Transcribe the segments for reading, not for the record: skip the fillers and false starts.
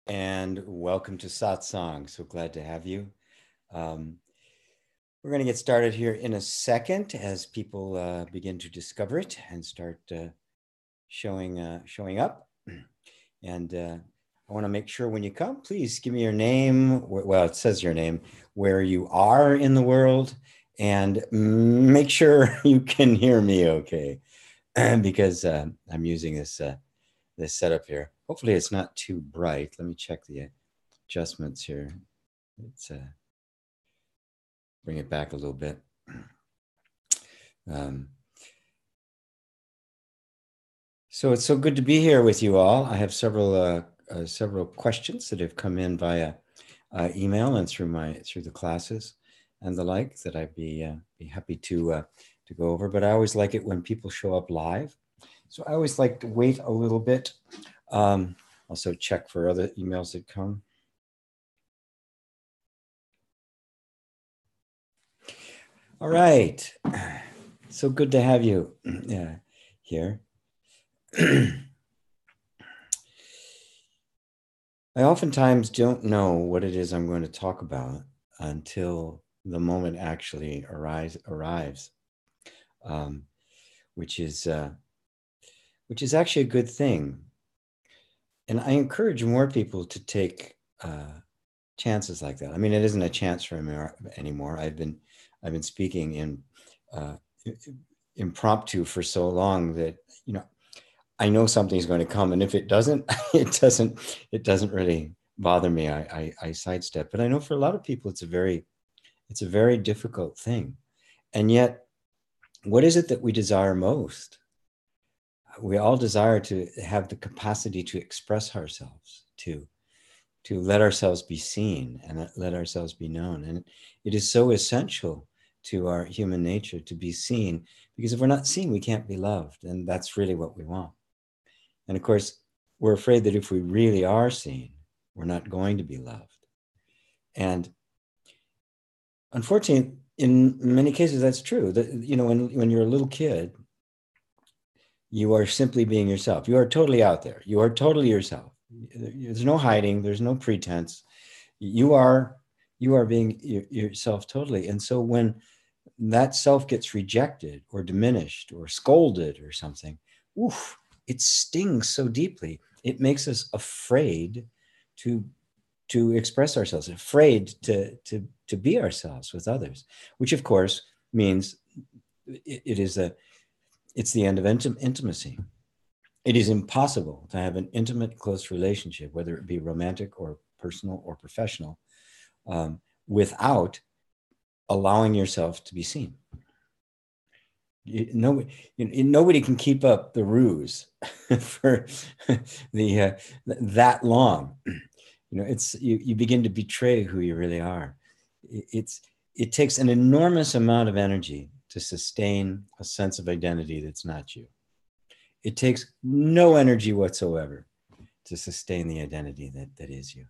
and welcome to Satsang. So glad to have you. We're going to get started here in a second as people begin to discover it and start showing up. And I want to make sure when you come, please give me your name. Well, it says your name, where you are in the world, and make sure you can hear me okay, because I'm using this setup here. Hopefully it's not too bright. Let me check the adjustments here. Let's bring it back a little bit. So it's so good to be here with you all. I have several questions that have come in via email and through the classes and the like that I'd be happy to go over. But I always like it when people show up live. So I always like to wait a little bit. Also check for other emails that come. All right. So good to have you here. I oftentimes don't know what it is I'm going to talk about until the moment actually arrives, which is actually a good thing. And I encourage more people to take chances like that. I mean, it isn't a chance for me anymore. I've been speaking in impromptu for so long that, you know, I know something's going to come, and if it doesn't, it doesn't really bother me. I sidestep. But I know for a lot of people, it's a very difficult thing. And yet, what is it that we desire most? We all desire to have the capacity to express ourselves, to let ourselves be seen and let ourselves be known. And it is so essential to our human nature to be seen, because if we're not seen, we can't be loved. And that's really what we want. And of course, we're afraid that if we really are seen, we're not going to be loved. And unfortunately, in many cases, that's true. That, you know, when you're a little kid, you are simply being yourself. You are totally out there. You are totally yourself. There's no hiding. There's no pretense. You are being yourself totally. And so when that self gets rejected or diminished or scolded or something, oof, it stings so deeply. It makes us afraid to express ourselves, afraid to be ourselves with others, which of course means it's the end of intimacy. It is impossible to have an intimate, close relationship, whether it be romantic or personal or professional, without allowing yourself to be seen. Nobody can keep up the ruse for that long. You know, you begin to betray who you really are. It takes an enormous amount of energy to sustain a sense of identity that's not you. It takes no energy whatsoever to sustain the identity that is you.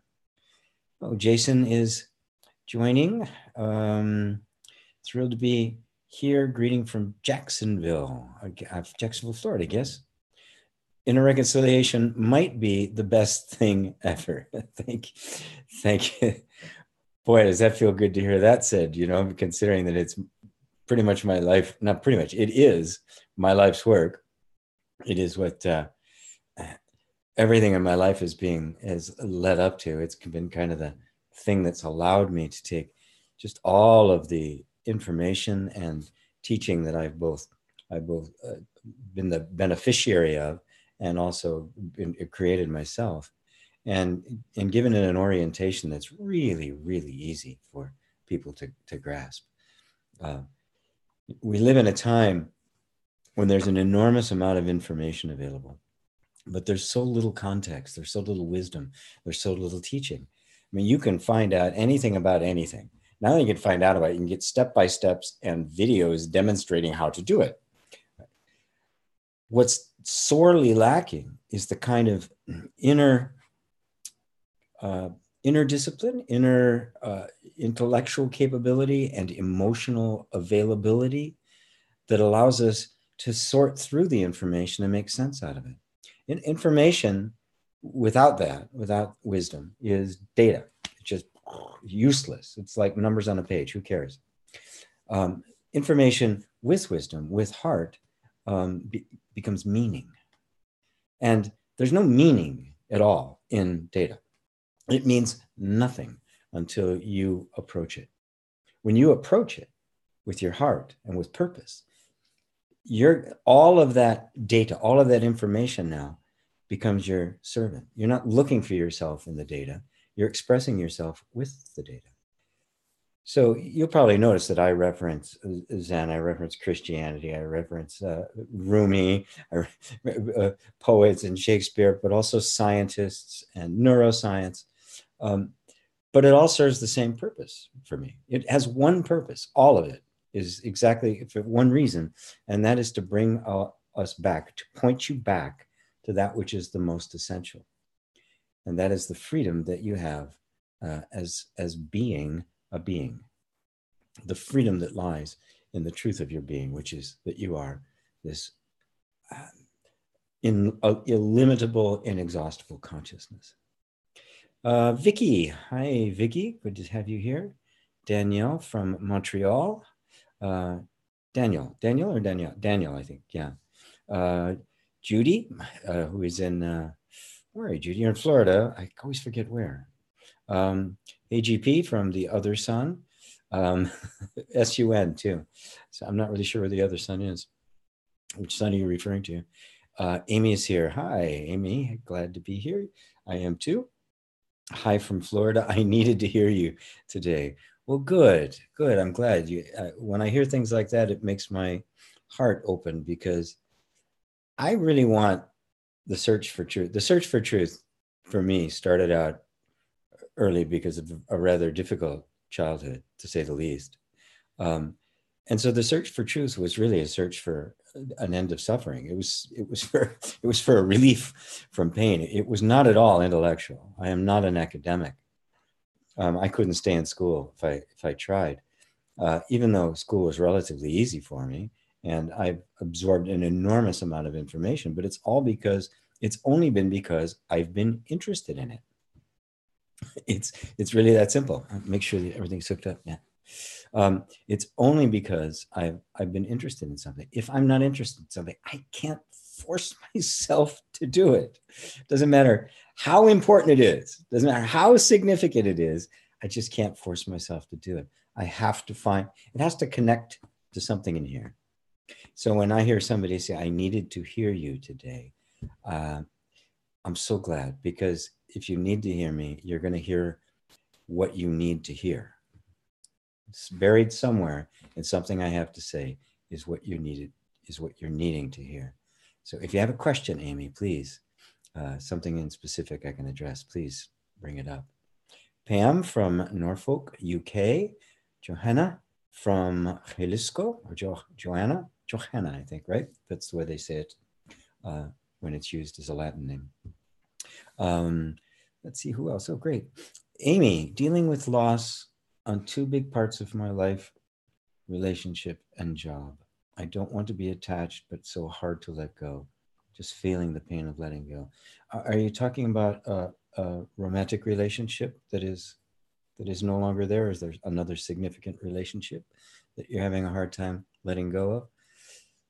Oh, Jason is joining. Thrilled to be here. Greeting from Jacksonville, Florida, I guess. Inner reconciliation might be the best thing ever. Thank you. Boy, does that feel good to hear that said, you know, considering that it's pretty much my life, not pretty much, it is my life's work. It is what everything in my life has led up to. It's been kind of the thing that's allowed me to take just all of the information and teaching that I've both been the beneficiary of and also created myself, and given it an orientation that's really, really easy for people to grasp. We live in a time when there's an enormous amount of information available, but there's so little context, there's so little wisdom, there's so little teaching. I mean, you can find out anything about anything. Now you can find out about it, you can get step-by-steps and videos demonstrating how to do it. What's sorely lacking is the kind of inner discipline, inner intellectual capability and emotional availability that allows us to sort through the information and make sense out of it. Information without that, without wisdom, is data. It's just useless. It's like numbers on a page. Who cares? Information with wisdom, with heart, becomes meaning. And there's no meaning at all in data. It means nothing until you approach it. When you approach it with your heart and with purpose, all of that data, all of that information now becomes your servant. You're not looking for yourself in the data. You're expressing yourself with the data. So you'll probably notice that I reference Zen, I reference Christianity, I reference Rumi, poets and Shakespeare, but also scientists and neuroscience. But it all serves the same purpose for me. It has one purpose. All of it is exactly for one reason, and that is to bring us back, to point you back to that which is the most essential. And that is the freedom that you have as being a being. The freedom that lies in the truth of your being, which is that you are this illimitable, inexhaustible consciousness. Vicky, hi Vicky, good to have you here. Danielle from Montreal. Daniel, I think, yeah. Judy, who is in, where are you, Judy? You're in Florida. I always forget where. AGP from the other sun. SUN too. So I'm not really sure where the other sun is. Which sun are you referring to? Amy is here. Hi, Amy. Glad to be here. I am too. Hi from Florida. I needed to hear you today. Well, good. I'm glad. When I hear things like that, it makes my heart open, because I really want the search for truth. The search for truth for me started out early because of a rather difficult childhood, to say the least. And so the search for truth was really a search for an end of suffering. It was for a relief from pain. It was not at all intellectual. I am not an academic. I couldn't stay in school if I tried, even though school was relatively easy for me, and I've absorbed an enormous amount of information. But it's only been because I've been interested in it. It's really that simple. Make sure that everything's hooked up. Yeah. It's only because I've been interested in something. If I'm not interested in something, I can't force myself to do it. Doesn't matter how important it is. Doesn't matter how significant it is. I just can't force myself to do it. I have to find, it has to connect to something in here. So when I hear somebody say, I needed to hear you today, I'm so glad, because if you need to hear me, you're going to hear what you need to hear. It's buried somewhere in something I have to say is what you needed, is what you're needing to hear. So if you have a question, Amy, please, something in specific I can address, please bring it up. Pam from Norfolk, UK. Johanna from Jalisco, or Johanna, I think, right? That's the way they say it when it's used as a Latin name. Let's see who else. Oh, great. Amy, dealing with loss on two big parts of my life, relationship and job. I don't want to be attached, but so hard to let go. Just feeling the pain of letting go. Are you talking about a romantic relationship that is no longer there? Or is there another significant relationship that you're having a hard time letting go of?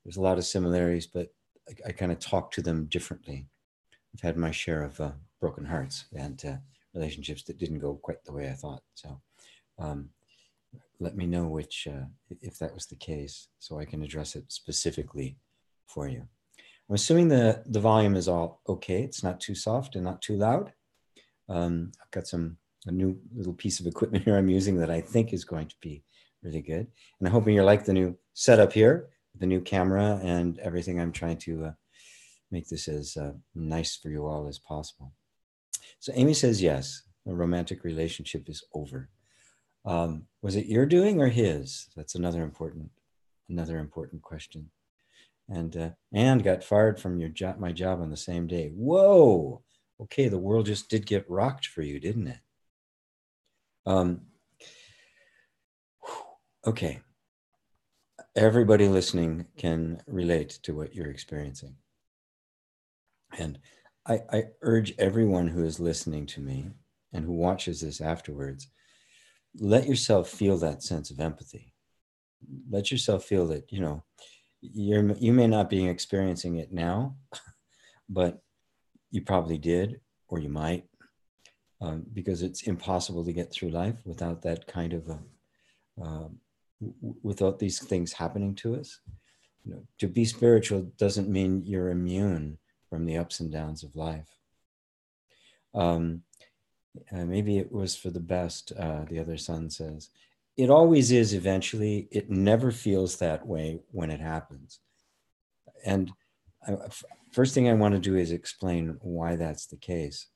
There's a lot of similarities, but I kind of talk to them differently. I've had my share of broken hearts and relationships that didn't go quite the way I thought. So let me know if that was the case, so I can address it specifically for you. I'm assuming the volume is all okay. It's not too soft and not too loud. I've got a new little piece of equipment here I'm using that I think is going to be really good. And I'm hoping you like the new setup here, the new camera and everything. I'm trying to make this as nice for you all as possible. So Amy says, yes, a romantic relationship is over. Was it your doing or his? That's another important question. And got fired from my job on the same day. Whoa. Okay, the world just did get rocked for you, didn't it? Okay. Everybody listening can relate to what you're experiencing. And I urge everyone who is listening to me and who watches this afterwards, let yourself feel that sense of empathy. Let yourself feel that, you know, you may not be experiencing it now, but you probably did, or you might, because it's impossible to get through life without that kind of without these things happening to us. You know, to be spiritual doesn't mean you're immune from the ups and downs of life. Maybe it was for the best, the other son says. It always is eventually. It never feels that way when it happens. And first thing I want to do is explain why that's the case.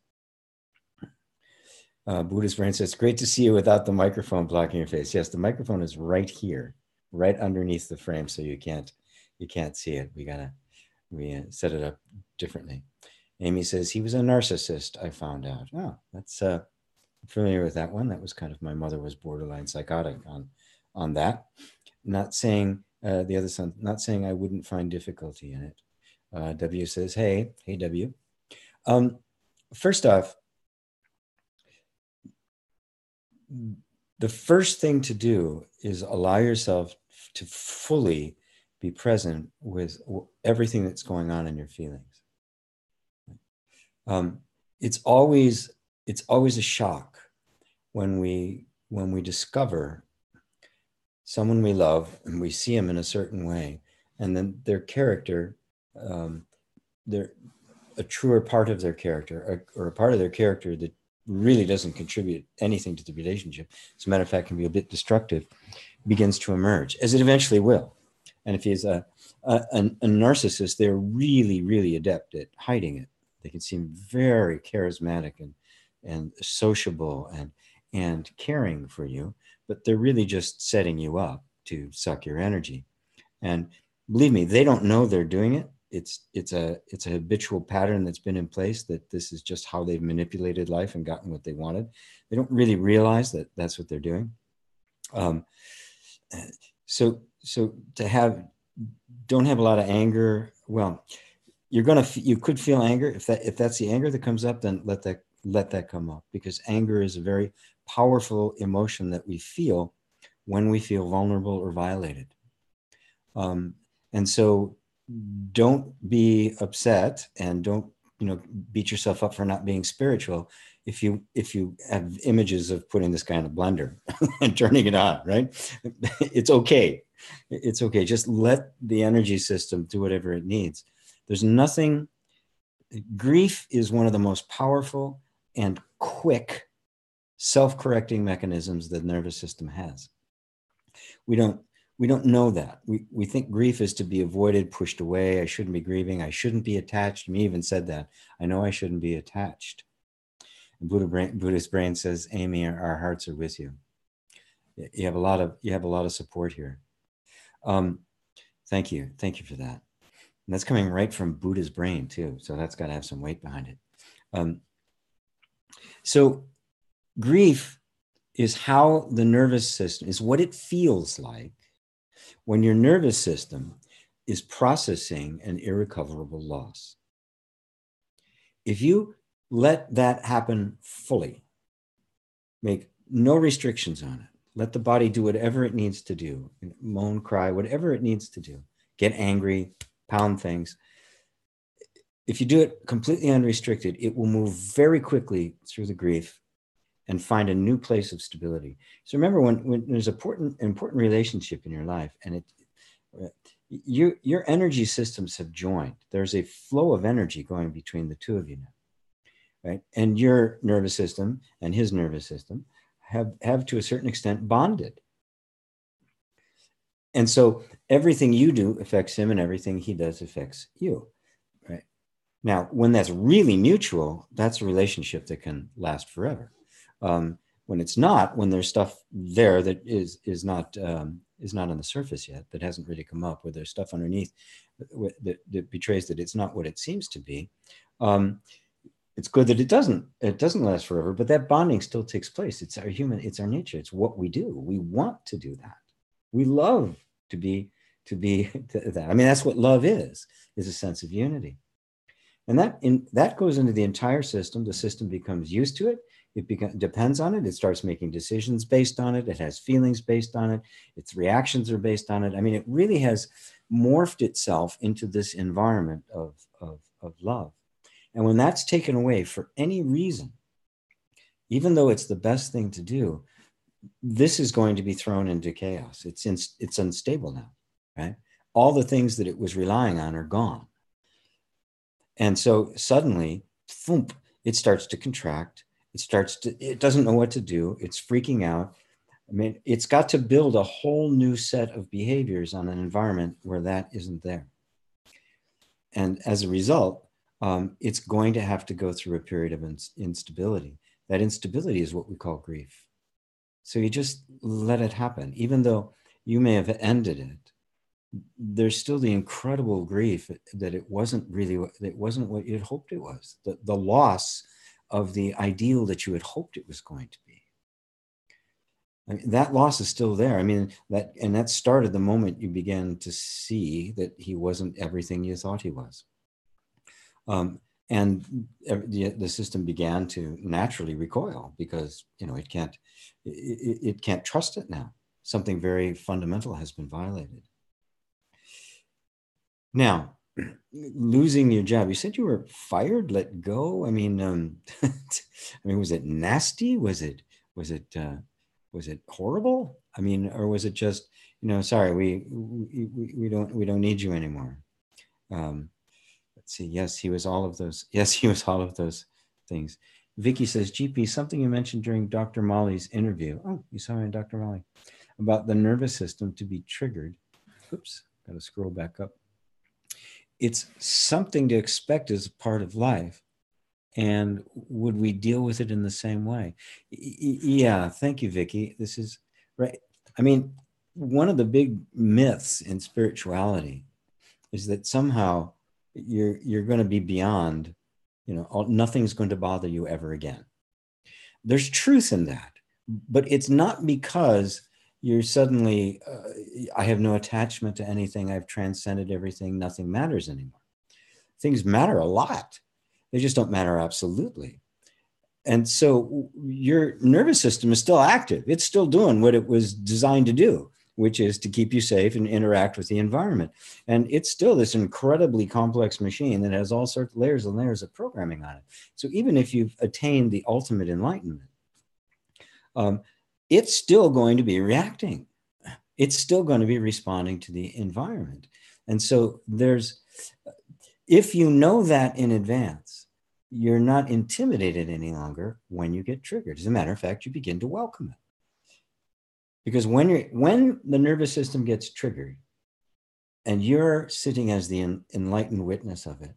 Buddhist Brain says, great to see you without the microphone blocking your face. Yes, the microphone is right here, right underneath the frame, so you can't see it. We set it up differently. Amy says, he was a narcissist, I found out. Oh, that's familiar with that one. That was kind of, my mother was borderline psychotic on that. Not saying, the other son, not saying I wouldn't find difficulty in it. W says, hey W. First off, the first thing to do is allow yourself to fully be present with everything that's going on in your feelings. It's always a shock when we discover someone we love and we see them in a certain way, and then their character, they're a truer part of their character, or a part of their character that really doesn't contribute anything to the relationship, as a matter of fact can be a bit destructive, begins to emerge, as it eventually will. And if he's a narcissist, they're really, really adept at hiding it. They can seem very charismatic and sociable and caring for you, but they're really just setting you up to suck your energy. And believe me, they don't know they're doing it. It's a habitual pattern that's been in place, that this is just how they've manipulated life and gotten what they wanted. They don't really realize that that's what they're doing. So don't have a lot of anger. Well, you could feel anger. If that's the anger that comes up, then let that come up, because anger is a very powerful emotion that we feel when we feel vulnerable or violated. And so don't be upset, and don't, beat yourself up for not being spiritual if you have images of putting this guy in a blender and turning it on, right? It's okay. It's okay. Just let the energy system do whatever it needs. There's nothing. Grief is one of the most powerful and quick self-correcting mechanisms the nervous system has. We don't know that. We think grief is to be avoided, pushed away. I shouldn't be grieving. I shouldn't be attached. Me even said that. I know I shouldn't be attached. And Buddhist Brain says, Amy, our hearts are with you. You have a lot of support here. Thank you for that. And that's coming right from Buddha's brain too. So that's got to have some weight behind it. So grief is how the nervous system, is what it feels like when your nervous system is processing an irrecoverable loss. If you let that happen fully, make no restrictions on it, let the body do whatever it needs to do, moan, cry, whatever it needs to do, get angry, pound things. If you do it completely unrestricted, it will move very quickly through the grief and find a new place of stability. So remember, when there's an important relationship in your life, and your energy systems have joined, there's a flow of energy going between the two of you now, right? And your nervous system and his nervous system have to a certain extent bonded. And so everything you do affects him, and everything he does affects you, right? Now, when that's really mutual, that's a relationship that can last forever. When it's not, when there's stuff there that is not on the surface yet, that hasn't really come up, where there's stuff underneath that betrays that it's not what it seems to be, it's good that it doesn't last forever, but that bonding still takes place. It's our nature. It's what we do. We want to do that. We love to be that. I mean, that's what love is a sense of unity. And that goes into the entire system. The system becomes used to it. It depends on it. It starts making decisions based on it. It has feelings based on it. Its reactions are based on it. I mean, it really has morphed itself into this environment of love. And when that's taken away for any reason, even though it's the best thing to do, this is going to be thrown into chaos. It's unstable now, right? All the things that it was relying on are gone. And so suddenly, thump, it starts to contract. It doesn't know what to do. It's freaking out. I mean, it's got to build a whole new set of behaviors on an environment where that isn't there. And as a result, it's going to have to go through a period of instability. That instability is what we call grief. So you just let it happen. Even though you may have ended it, there's still the incredible grief that it wasn't what you had hoped it was. The loss of the ideal that you had hoped it was going to be. I mean, that loss is still there. I mean, that started the moment you began to see that he wasn't everything you thought he was. And the system began to naturally recoil because, you know, it can't trust it now. Something very fundamental has been violated. Now, losing your job, you said you were fired, let go. I mean, was it nasty? Was it horrible? I mean, or was it just, you know, sorry, we don't need you anymore. Let's see. Yes, he was all of those. Yes, he was all of those things. Vicky says, GP, something you mentioned during Dr. Molly's interview. Oh, you saw me in Dr. Molly about the nervous system to be triggered. Oops, got to scroll back up. It's something to expect as a part of life. And would we deal with it in the same way? Yeah, thank you, Vicky. This is right. I mean, one of the big myths in spirituality is that somehow you're going to be beyond, you know, nothing's going to bother you ever again. There's truth in that, but it's not because you're suddenly, I have no attachment to anything. I've transcended everything. Nothing matters anymore. Things matter a lot. They just don't matter absolutely. And so your nervous system is still active. It's still doing what it was designed to do, which is to keep you safe and interact with the environment. And it's still this incredibly complex machine that has all sorts of layers and layers of programming on it. So even if you've attained the ultimate enlightenment, it's still going to be reacting. It's still going to be responding to the environment. And so if you know that in advance, you're not intimidated any longer when you get triggered. As a matter of fact, you begin to welcome it. Because when the nervous system gets triggered and you're sitting as the enlightened witness of it,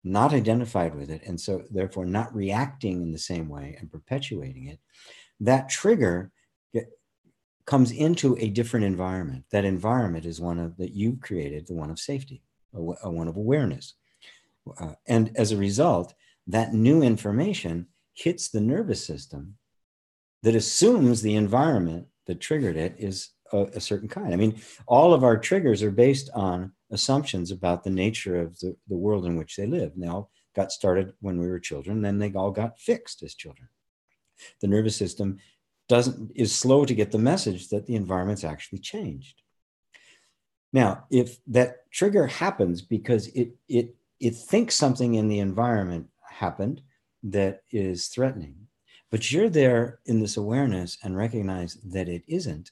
not identified with it, and so therefore not reacting in the same way and perpetuating it, that trigger comes into a different environment. That environment is one that you've created, the one of safety, one of awareness. And as a result, that new information hits the nervous system that assumes the environment that triggered it is a certain kind. I mean, all of our triggers are based on assumptions about the nature of the world in which they live. And they all got started when we were children, then they all got fixed as children. The nervous system is slow to get the message that the environment's actually changed. Now, if that trigger happens because it thinks something in the environment happened that is threatening, but you're there in this awareness and recognize that it isn't,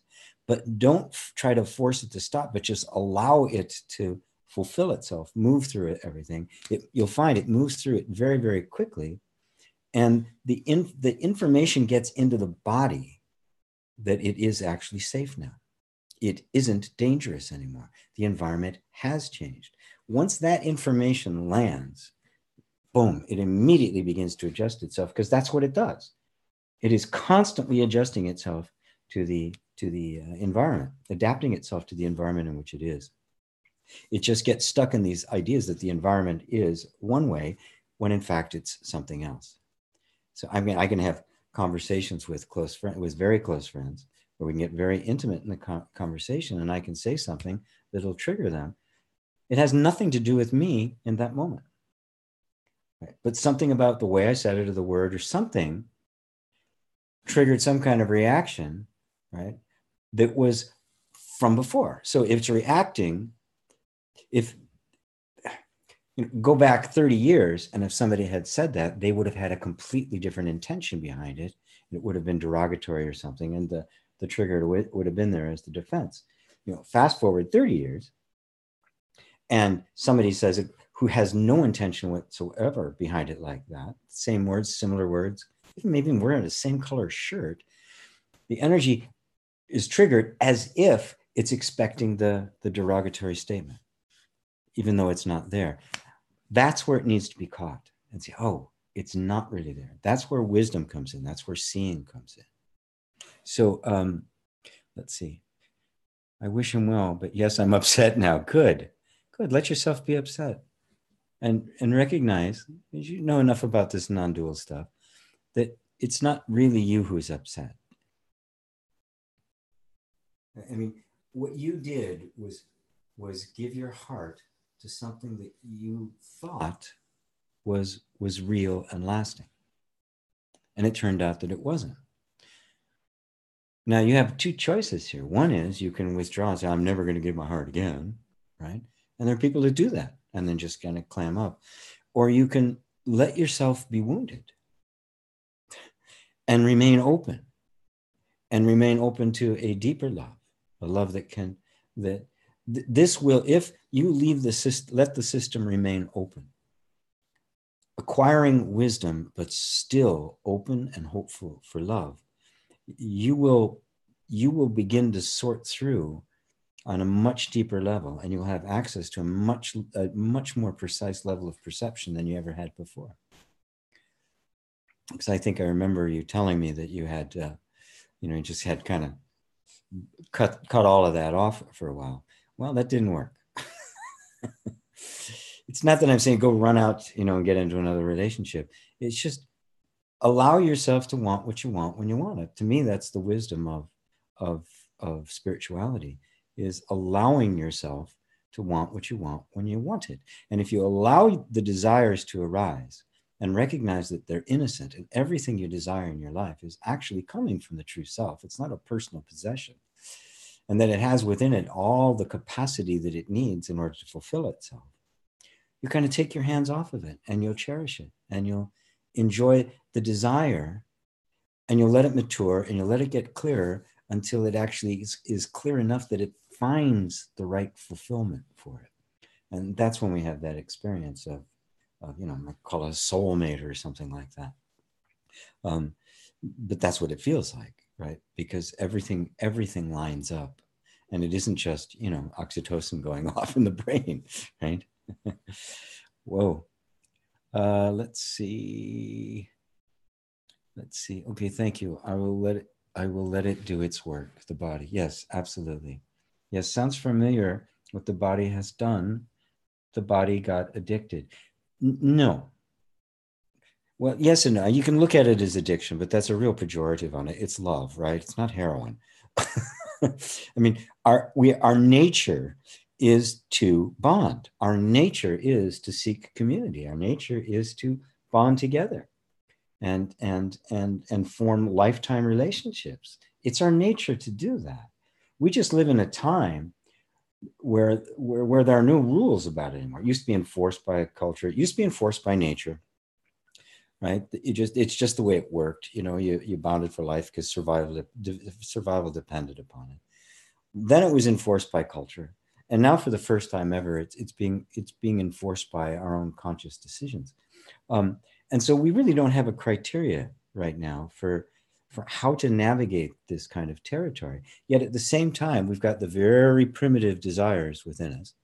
but don't try to force it to stop, but just allow it to fulfill itself, move through it, everything. You'll find it moves through it very, very quickly. And the information gets into the body that it is actually safe now. It isn't dangerous anymore. The environment has changed. Once that information lands, boom, it immediately begins to adjust itself, because that's what it does. It is constantly adjusting itself to the environment, adapting itself to the environment in which it is. It just gets stuck in these ideas that the environment is one way when in fact it's something else. So I mean, I can have conversations with very close friends, where we can get very intimate in the conversation, and I can say something that'll trigger them. It has nothing to do with me in that moment. right? But something about the way I said it or the word or something triggered some kind of reaction, right? That was from before. So if it's reacting, if go back 30 years, and if somebody had said that, they would have had a completely different intention behind it. It would have been derogatory or something, and the trigger would have been there as the defense. Fast forward 30 years, and somebody says it who has no intention whatsoever behind it like that. Same words, similar words, even maybe wearing the same color shirt. The energy is triggered as if it's expecting the derogatory statement, even though it's not there. That's where it needs to be caught and say, oh, it's not really there. That's where wisdom comes in. That's where seeing comes in. So let's see. I wish him well, but yes, I'm upset now. Good. Let yourself be upset and recognize, as you know enough about this non-dual stuff, that it's not really you who's upset. I mean, what you did was give your heart to something that you thought was real and lasting. And it turned out that it wasn't. Now you have two choices here. One is you can withdraw and say, I'm never going to give my heart again, right? And there are people that do that and then just kind of clam up. Or you can let yourself be wounded and remain open to a deeper love, a love that can, this will, if you leave the system, let the system remain open, acquiring wisdom, but still open and hopeful for love, you will begin to sort through on a much deeper level, and you'll have access to a much more precise level of perception than you ever had before. Because I think I remember you telling me that you had, you just had kind of cut all of that off for a while. Well, that didn't work. It's not that I'm saying go run out, and get into another relationship. It's just allow yourself to want what you want when you want it. To me, that's the wisdom of spirituality, is allowing yourself to want what you want when you want it. And if you allow the desires to arise and recognize that they're innocent, and everything you desire in your life is actually coming from the true self, it's not a personal possession, and that it has within it all the capacity that it needs in order to fulfill itself, you kind of take your hands off of it and you'll cherish it and you'll enjoy the desire and you'll let it mature and you'll let it get clearer until it actually is clear enough that it finds the right fulfillment for it. And that's when we have that experience of I call it a soulmate or something like that. But that's what it feels like, right? Because everything lines up, and it isn't just, oxytocin going off in the brain, right? Whoa. Let's see. Okay, thank you. I will let it do its work. The body. Yes, absolutely. Yes, sounds familiar. What the body has done. The body got addicted. No. Well, yes and no. You can look at it as addiction, but that's a real pejorative on it. It's love, right? It's not heroin. I mean, our nature is to bond. Our nature is to seek community. Our nature is to bond together and form lifetime relationships. It's our nature to do that. We just live in a time where there are no rules about it anymore. It used to be enforced by a culture. It used to be enforced by nature, right? It's just the way it worked. You bonded for life because survival depended upon it. Then it was enforced by culture. And now for the first time ever, it's being enforced by our own conscious decisions. And so we really don't have a criteria right now for how to navigate this kind of territory. Yet at the same time, we've got the very primitive desires within us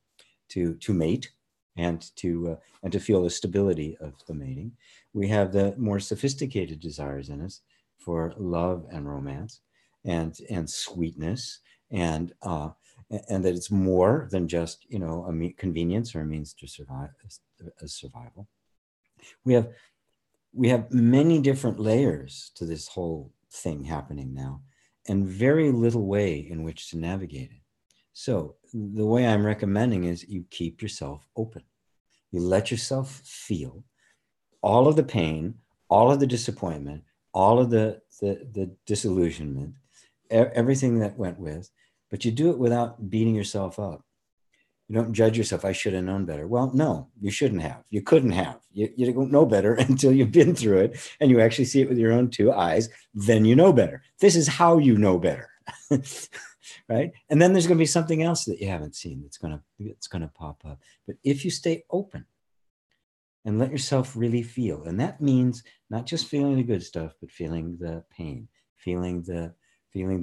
to mate and to feel the stability of the mating. We have the more sophisticated desires in us for love and romance and sweetness and that it's more than just a convenience or a means to survive as survival. We have many different layers to this whole thing happening now, and very little way in which to navigate it. So the way I'm recommending is you keep yourself open. You let yourself feel. all of the pain, all of the disappointment, all of the disillusionment, everything that went with, but you do it without beating yourself up. You don't judge yourself. I should have known better. Well, no, you shouldn't have. You couldn't have. You don't know better until you've been through it and you actually see it with your own two eyes. Then you know better. This is how you know better. Right? And then there's going to be something else that you haven't seen that's going to pop up. But if you stay open and let yourself really feel, and that means not just feeling the good stuff, but feeling the pain, feeling the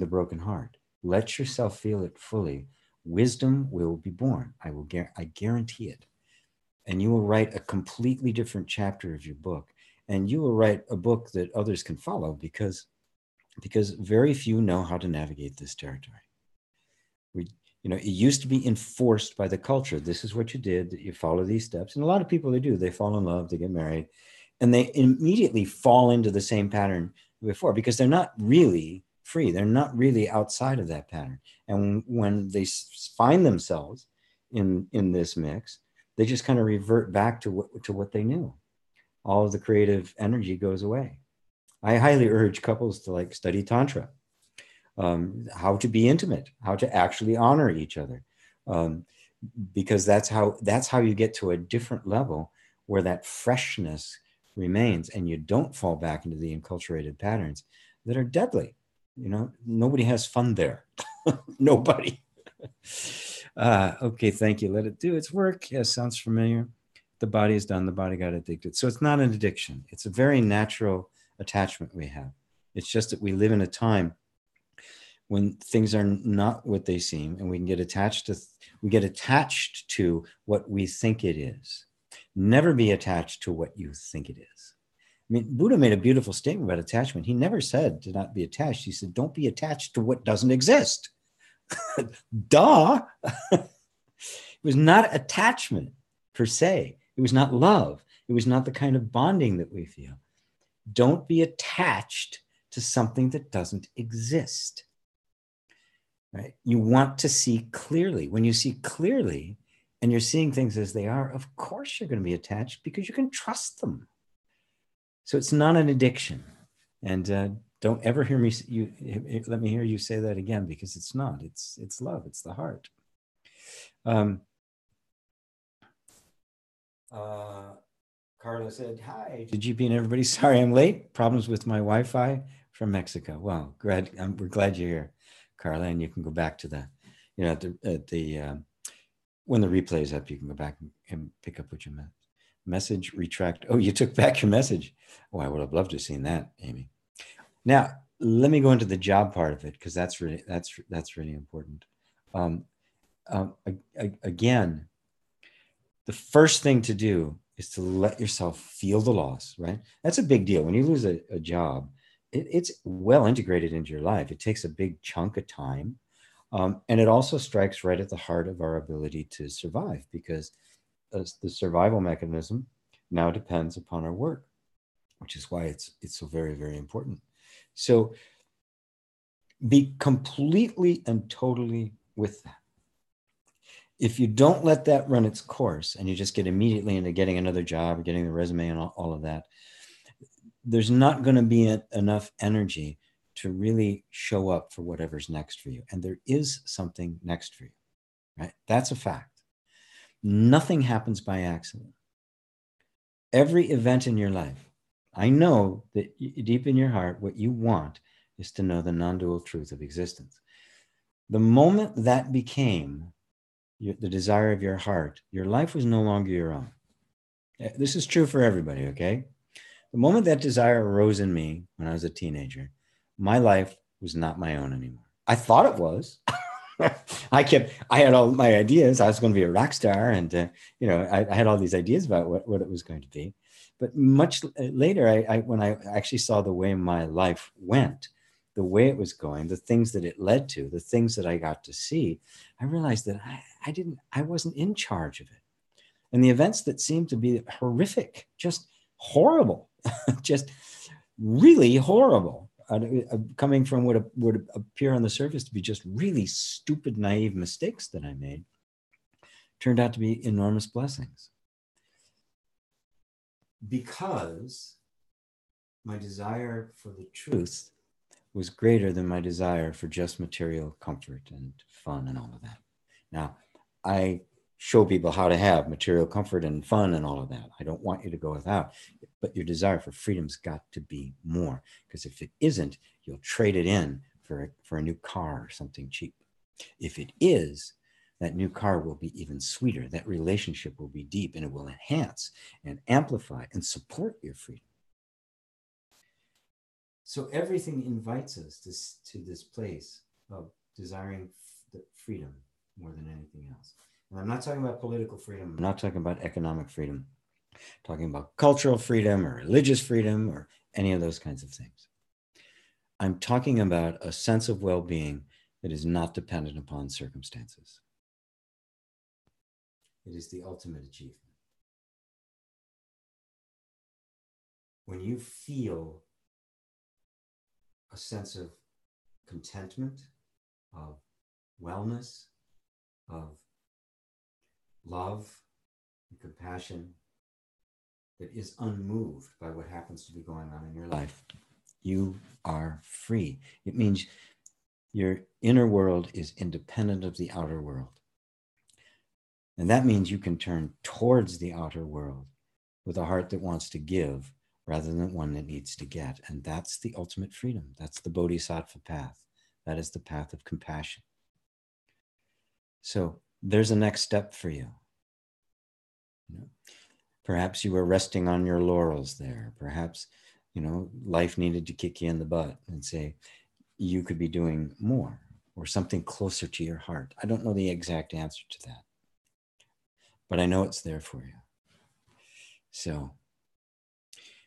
broken heart. Let yourself feel it fully. Wisdom will be born. I guarantee it. And you will write a completely different chapter of your book. And you will write a book that others can follow because very few know how to navigate this territory. It used to be enforced by the culture. This is what you did, that you follow these steps. And a lot of people, they do. They fall in love, they get married, and they immediately fall into the same pattern before because they're not really free. They're not really outside of that pattern. And when they find themselves in this mix, they just kind of revert back to what they knew. All of the creative energy goes away. I highly urge couples to study Tantra, how to be intimate, how to actually honor each other, because that's how you get to a different level where that freshness remains and you don't fall back into the enculturated patterns that are deadly. Nobody has fun there. Nobody. Okay, thank you. Let it do its work. Yes, sounds familiar. The body is done. The body got addicted. So it's not an addiction. It's a very natural attachment we have. It's just that we live in a time when things are not what they seem, and we get attached to what we think it is. Never be attached to what you think it is. I mean, Buddha made a beautiful statement about attachment. He never said to not be attached. He said, don't be attached to what doesn't exist. Duh. It was not attachment per se. It was not love. It was not the kind of bonding that we feel. Don't be attached to something that doesn't exist. Right? You want to see clearly. When you see clearly and you're seeing things as they are, of course you're going to be attached because you can trust them. So it's not an addiction. And don't ever hear me, let me hear you say that again, because it's not. It's love. It's the heart. Carla said, hi to GP and everybody. Sorry I'm late. Problems with my Wi-Fi from Mexico. Well, we're glad you're here, Carla, and you can go back to that. When the replay is up, you can go back and pick up what you meant. Message retract. Oh, you took back your message. Oh, I would have loved to have seen that, Amy. Now, let me go into the job part of it, because that's really important. Again, the first thing to do is to let yourself feel the loss, right? That's a big deal. When you lose a job, it's well integrated into your life. It takes a big chunk of time. And it also strikes right at the heart of our ability to survive, because the survival mechanism now depends upon our work, which is why it's so very, very important. So be completely and totally with that. If you don't let that run its course and you just get immediately into getting another job or getting the resume and all of that, there's not going to be enough energy to really show up for whatever's next for you. And there is something next for you, right? That's a fact. Nothing happens by accident. Every event in your life, I know that deep in your heart, what you want is to know the non-dual truth of existence. The moment that became the desire of your heart, your life was no longer your own. This is true for everybody, okay? The moment that desire arose in me when I was a teenager, my life was not my own anymore. I thought it was. I had all my ideas. I was going to be a rock star, and I had all these ideas about what it was going to be. But much later, when I actually saw the way my life went, the way it was going, the things that it led to, the things that I got to see, I realized that I wasn't in charge of it. And the events that seemed to be horrific, just horrible, just really horrible, coming from what would appear on the surface to be just really stupid, naive mistakes that I made, turned out to be enormous blessings. because my desire for the truth was greater than my desire for just material comfort and fun and all of that. Now, I show people how to have material comfort and fun and all of that. I don't want you to go without, but your desire for freedom's got to be more, because if it isn't, you'll trade it in for a new car or something cheap. If it is, that new car will be even sweeter. That relationship will be deep, and it will enhance and amplify and support your freedom. So everything invites us to this place of desiring freedom more than anything else. And I'm not talking about political freedom. I'm not talking about economic freedom. I'm talking about cultural freedom or religious freedom or any of those kinds of things. I'm talking about a sense of well-being that is not dependent upon circumstances. It is the ultimate achievement. When you feel a sense of contentment, of wellness, of love and compassion that is unmoved by what happens to be going on in your life, you are free. It means your inner world is independent of the outer world. And that means you can turn towards the outer world with a heart that wants to give rather than one that needs to get. And that's the ultimate freedom. That's the Bodhisattva path. That is the path of compassion. So there's a next step for you. Perhaps you were resting on your laurels there. Perhaps, life needed to kick you in the butt and say, you could be doing more or something closer to your heart. I don't know the exact answer to that, but I know it's there for you. So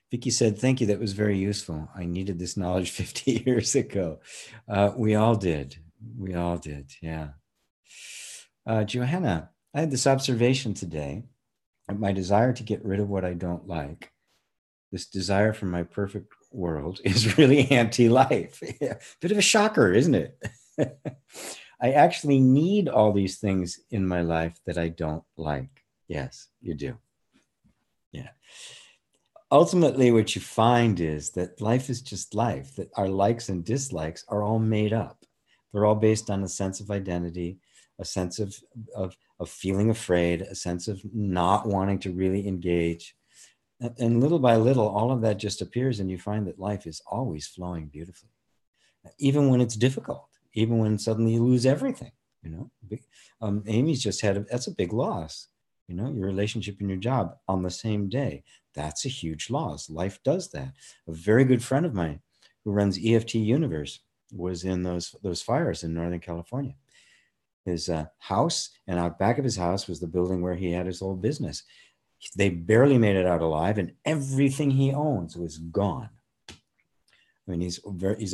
Vicky said, thank you. That was very useful. I needed this knowledge 50 years ago. We all did. We all did. Yeah. Johanna, I had this observation today. My desire to get rid of what I don't like, this desire for my perfect world, is really anti-life. Bit of a shocker, isn't it? I actually need all these things in my life that I don't like. Yes, you do. Yeah. Ultimately, what you find is that life is just life, that our likes and dislikes are all made up. They're all based on a sense of identity, a sense of feeling afraid, a sense of not wanting to really engage. And little by little, all of that just appears, and you find that life is always flowing beautifully, even when it's difficult, even when suddenly you lose everything. Amy's just that's a big loss. Your relationship and your job on the same day. That's a huge loss. Life does that. A very good friend of mine who runs EFT Universe was in those fires in Northern California. His house, and out back of his house was the building where he had his old business. They barely made it out alive, and everything he owns was gone. I mean, he's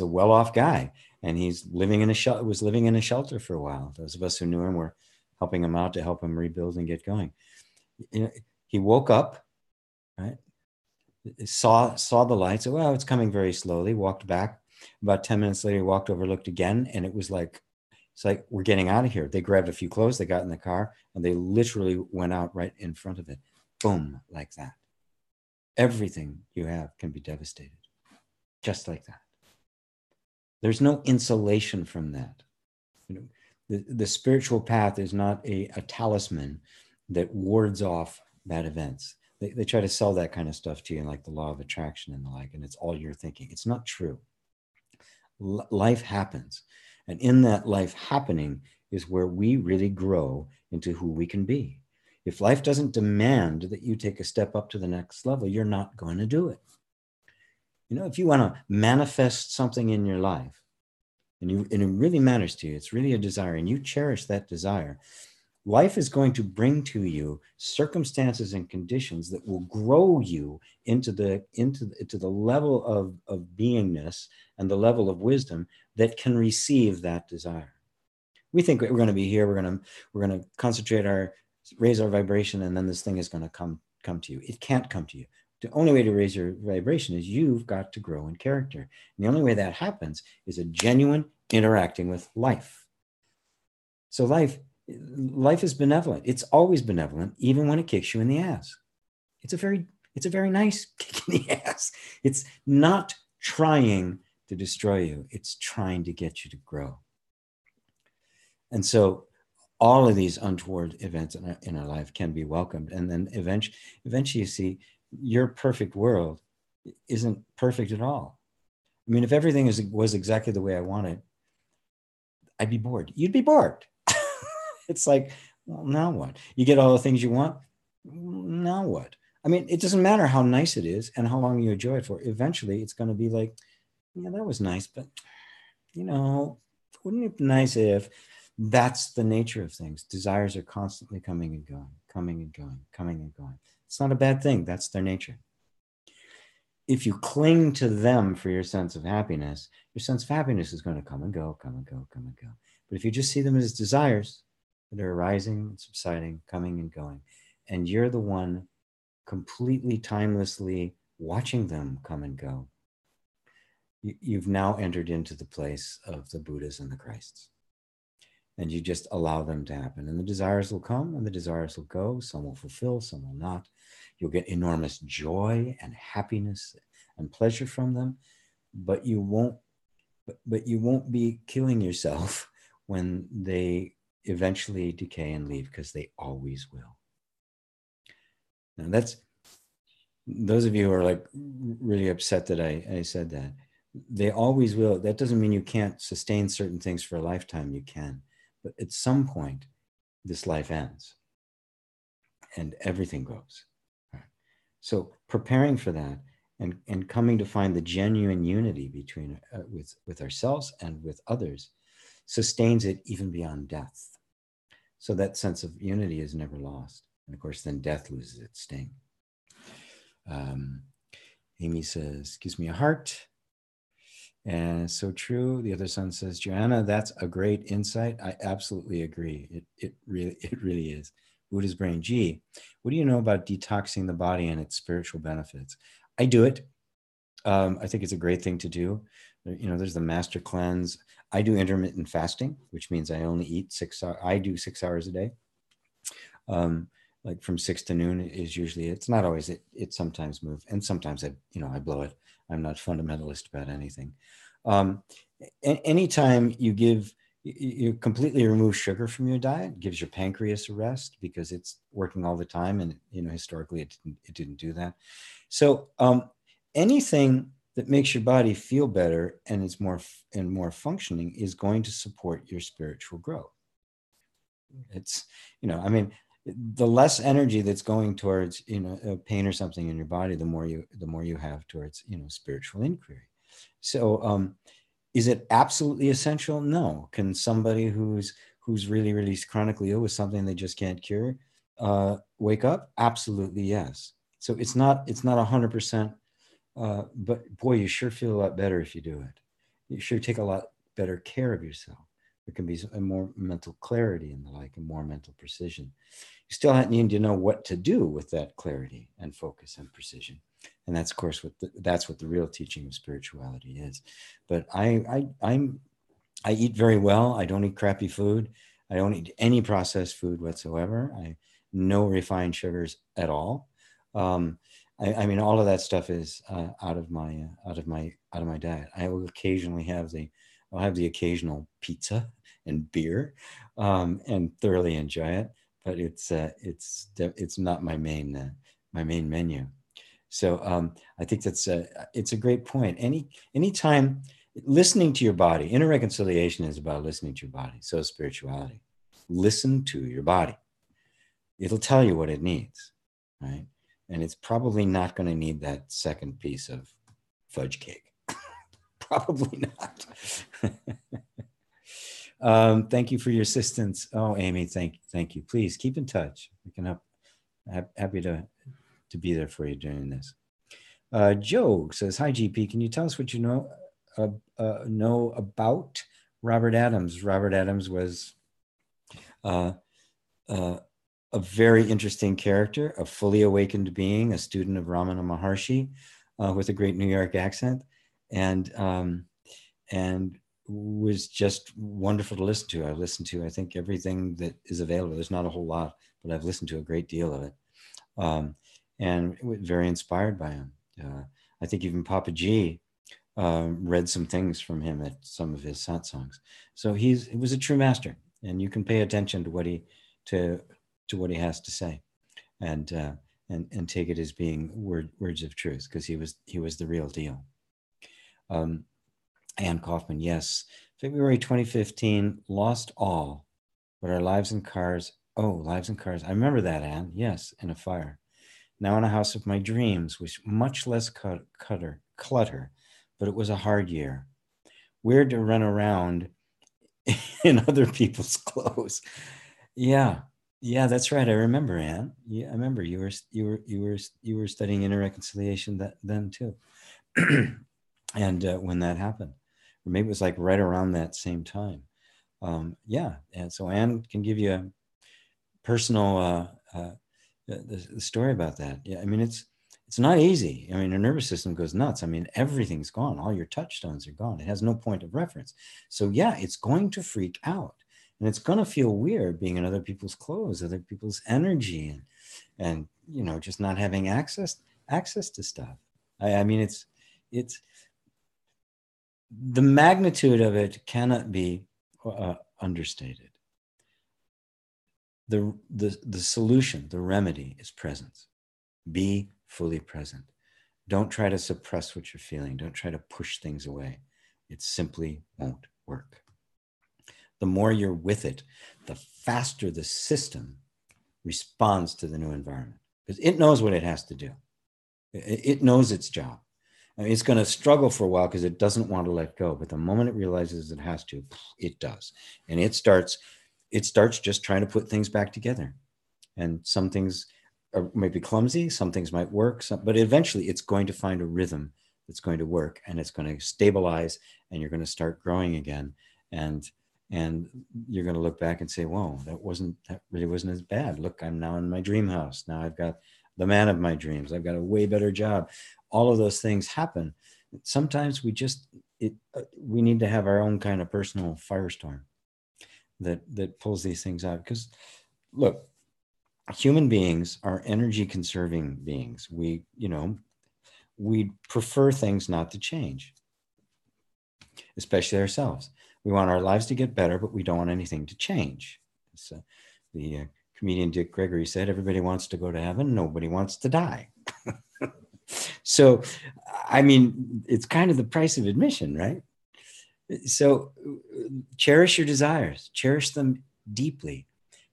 a well-off guy, and was living in a shelter for a while. Those of us who knew him were helping him out to help him rebuild and get going. He woke up, right? Saw the lights. Well, it's coming very slowly. Walked back. About 10 minutes later, he walked over, looked again, and it's like, we're getting out of here. They grabbed a few clothes, they got in the car, and they literally went out right in front of it. Boom, like that. Everything you have can be devastated, just like that. There's no insulation from that. The spiritual path is not a talisman that wards off bad events. They try to sell that kind of stuff to you, like the law of attraction and the like, and it's all you're thinking. It's not true. Life happens. And in that life happening is where we really grow into who we can be. If life doesn't demand that you take a step up to the next level, you're not going to do it. If you want to manifest something in your life, and it really matters to you, it's really a desire, and you cherish that desire, life is going to bring to you circumstances and conditions that will grow you into the level of beingness and the level of wisdom that can receive that desire. We think we're going to be here, we're going to concentrate raise our vibration, and then this thing is going to come to you. It can't come to you. The only way to raise your vibration is you've got to grow in character. And the only way that happens is a genuine interacting with life. So life is benevolent. It's always benevolent, even when it kicks you in the ass. It's a very It's a very nice kick in the ass. It's not trying to destroy you. It's trying to get you to grow. And so all of these untoward events in our life can be welcomed. And then eventually you see your perfect world isn't perfect at all. I mean, if everything was exactly the way I wanted, I'd be bored. You'd be bored. It's like, well, now what? You get all the things you want. Now what? I mean, it doesn't matter how nice it is and how long you enjoy it for. Eventually, it's going to be like, yeah, that was nice, but, you know, wouldn't it be nice if... That's the nature of things. Desires are constantly coming and going, coming and going, coming and going. It's not a bad thing. That's their nature. If you cling to them for your sense of happiness, your sense of happiness is going to come and go, come and go, come and go. But if you just see them as desires that are arising and subsiding, coming and going, and you're the one completely timelessly watching them come and go, you've now entered into the place of the Buddhas and the Christs. And you just allow them to happen. And the desires will come and the desires will go. Some will fulfill, some will not. You'll get enormous joy and happiness and pleasure from them, but you won't be killing yourself when they eventually decay and leave, because they always will. Now that's, those of you who are like really upset that I said that, they always will. That doesn't mean you can't sustain certain things for a lifetime. You can. But at some point, this life ends and everything goes. Right? So preparing for that and coming to find the genuine unity between with ourselves and with others sustains it even beyond death. So that sense of unity is never lost. And of course, then death loses its sting. Amy says, gives me a heart. And so true. The other son says, Joanna, that's a great insight. I absolutely agree. It really is. Buddha's brain. Gee, what do you know about detoxing the body and its spiritual benefits? I do it. I think it's a great thing to do. You know, there's the master cleanse. I do intermittent fasting, which means I only eat 6 hours. I do 6 hours a day. Like from 6 to noon is usually, it's not always, it sometimes moves. And sometimes I blow it. I'm not fundamentalist about anything. Anytime you completely remove sugar from your diet, gives your pancreas a rest because it's working all the time. And, historically it didn't do that. So anything that makes your body feel better and is more functioning is going to support your spiritual growth. It's, the less energy that's going towards, pain or something in your body, the more you have towards, spiritual inquiry. So is it absolutely essential? No. Can somebody who's really, really chronically ill with something they just can't cure, wake up? Absolutely, yes. So it's not 100%, but boy, you sure feel a lot better if you do it. You sure take a lot better care of yourself. There can be a more mental clarity and the like, and more mental precision. You still need to know what to do with that clarity and focus and precision. And that's, of course, that's what the real teaching of spirituality is. But I eat very well. I don't eat crappy food. I don't eat any processed food whatsoever. No refined sugars at all. I mean, all of that stuff is out of my diet. I will occasionally I'll have the occasional pizza and beer, and thoroughly enjoy it. But it's not my main menu. So I think it's a great point. Anytime listening to your body, inner reconciliation is about listening to your body. So is spirituality. Listen to your body. It'll tell you what it needs, right? And it's probably not going to need that second piece of fudge cake. Probably not. Thank you for your assistance. Oh, Amy, thank you. Please keep in touch. We can help. Happy to be there for you during this. Joe says, hi, GP. Can you tell us what you know about Robert Adams? Robert Adams was a very interesting character, a fully awakened being, a student of Ramana Maharshi with a great New York accent. And was just wonderful to listen to. I've listened to, I think, everything that is available. There's not a whole lot, but I've listened to a great deal of it. and very inspired by him. I think even Papa G read some things from him at some of his satsangs. So he was a true master, and you can pay attention to what he has to say, and take it as being words of truth, because he was the real deal. Ann Kaufman, yes. February 2015, lost all, but our lives and cars. Oh, lives and cars. I remember that, Anne. Yes, in a fire. Now in a house of my dreams, with much less clutter, but it was a hard year. Weird to run around in other people's clothes. Yeah, that's right. I remember, Anne. Yeah, I remember you were studying inner reconciliation then too, and when that happened, or maybe it was like right around that same time. Yeah, and so Anne can give you a personal the story about that. Yeah, I mean it's not easy. I mean, your nervous system goes nuts. I mean, everything's gone. All your touchstones are gone. It has no point of reference. So yeah, it's going to freak out, and it's going to feel weird being in other people's clothes, other people's energy, and just not having access to stuff. I mean, it's the magnitude of it cannot be understated. The solution, the remedy is presence. Be fully present. Don't try to suppress what you're feeling. Don't try to push things away. It simply won't work. The more you're with it, the faster the system responds to the new environment, because it knows what it has to do. It knows its job. I mean, it's going to struggle for a while because it doesn't want to let go. But the moment it realizes it has to, it does. And it starts just trying to put things back together. And some things might be clumsy, some things might work, but eventually it's going to find a rhythm that's going to work, and it's going to stabilize, and you're going to start growing again. And you're going to look back and say, whoa, that really wasn't as bad. Look, I'm now in my dream house. Now I've got the man of my dreams. I've got a way better job. All of those things happen. Sometimes we need to have our own kind of personal firestorm that pulls these things out. Because look, human beings are energy conserving beings. We prefer things not to change, especially ourselves. We want our lives to get better, but we don't want anything to change. So the comedian Dick Gregory said, everybody wants to go to heaven. Nobody wants to die. So, I mean, it's kind of the price of admission, right? So cherish your desires, cherish them deeply,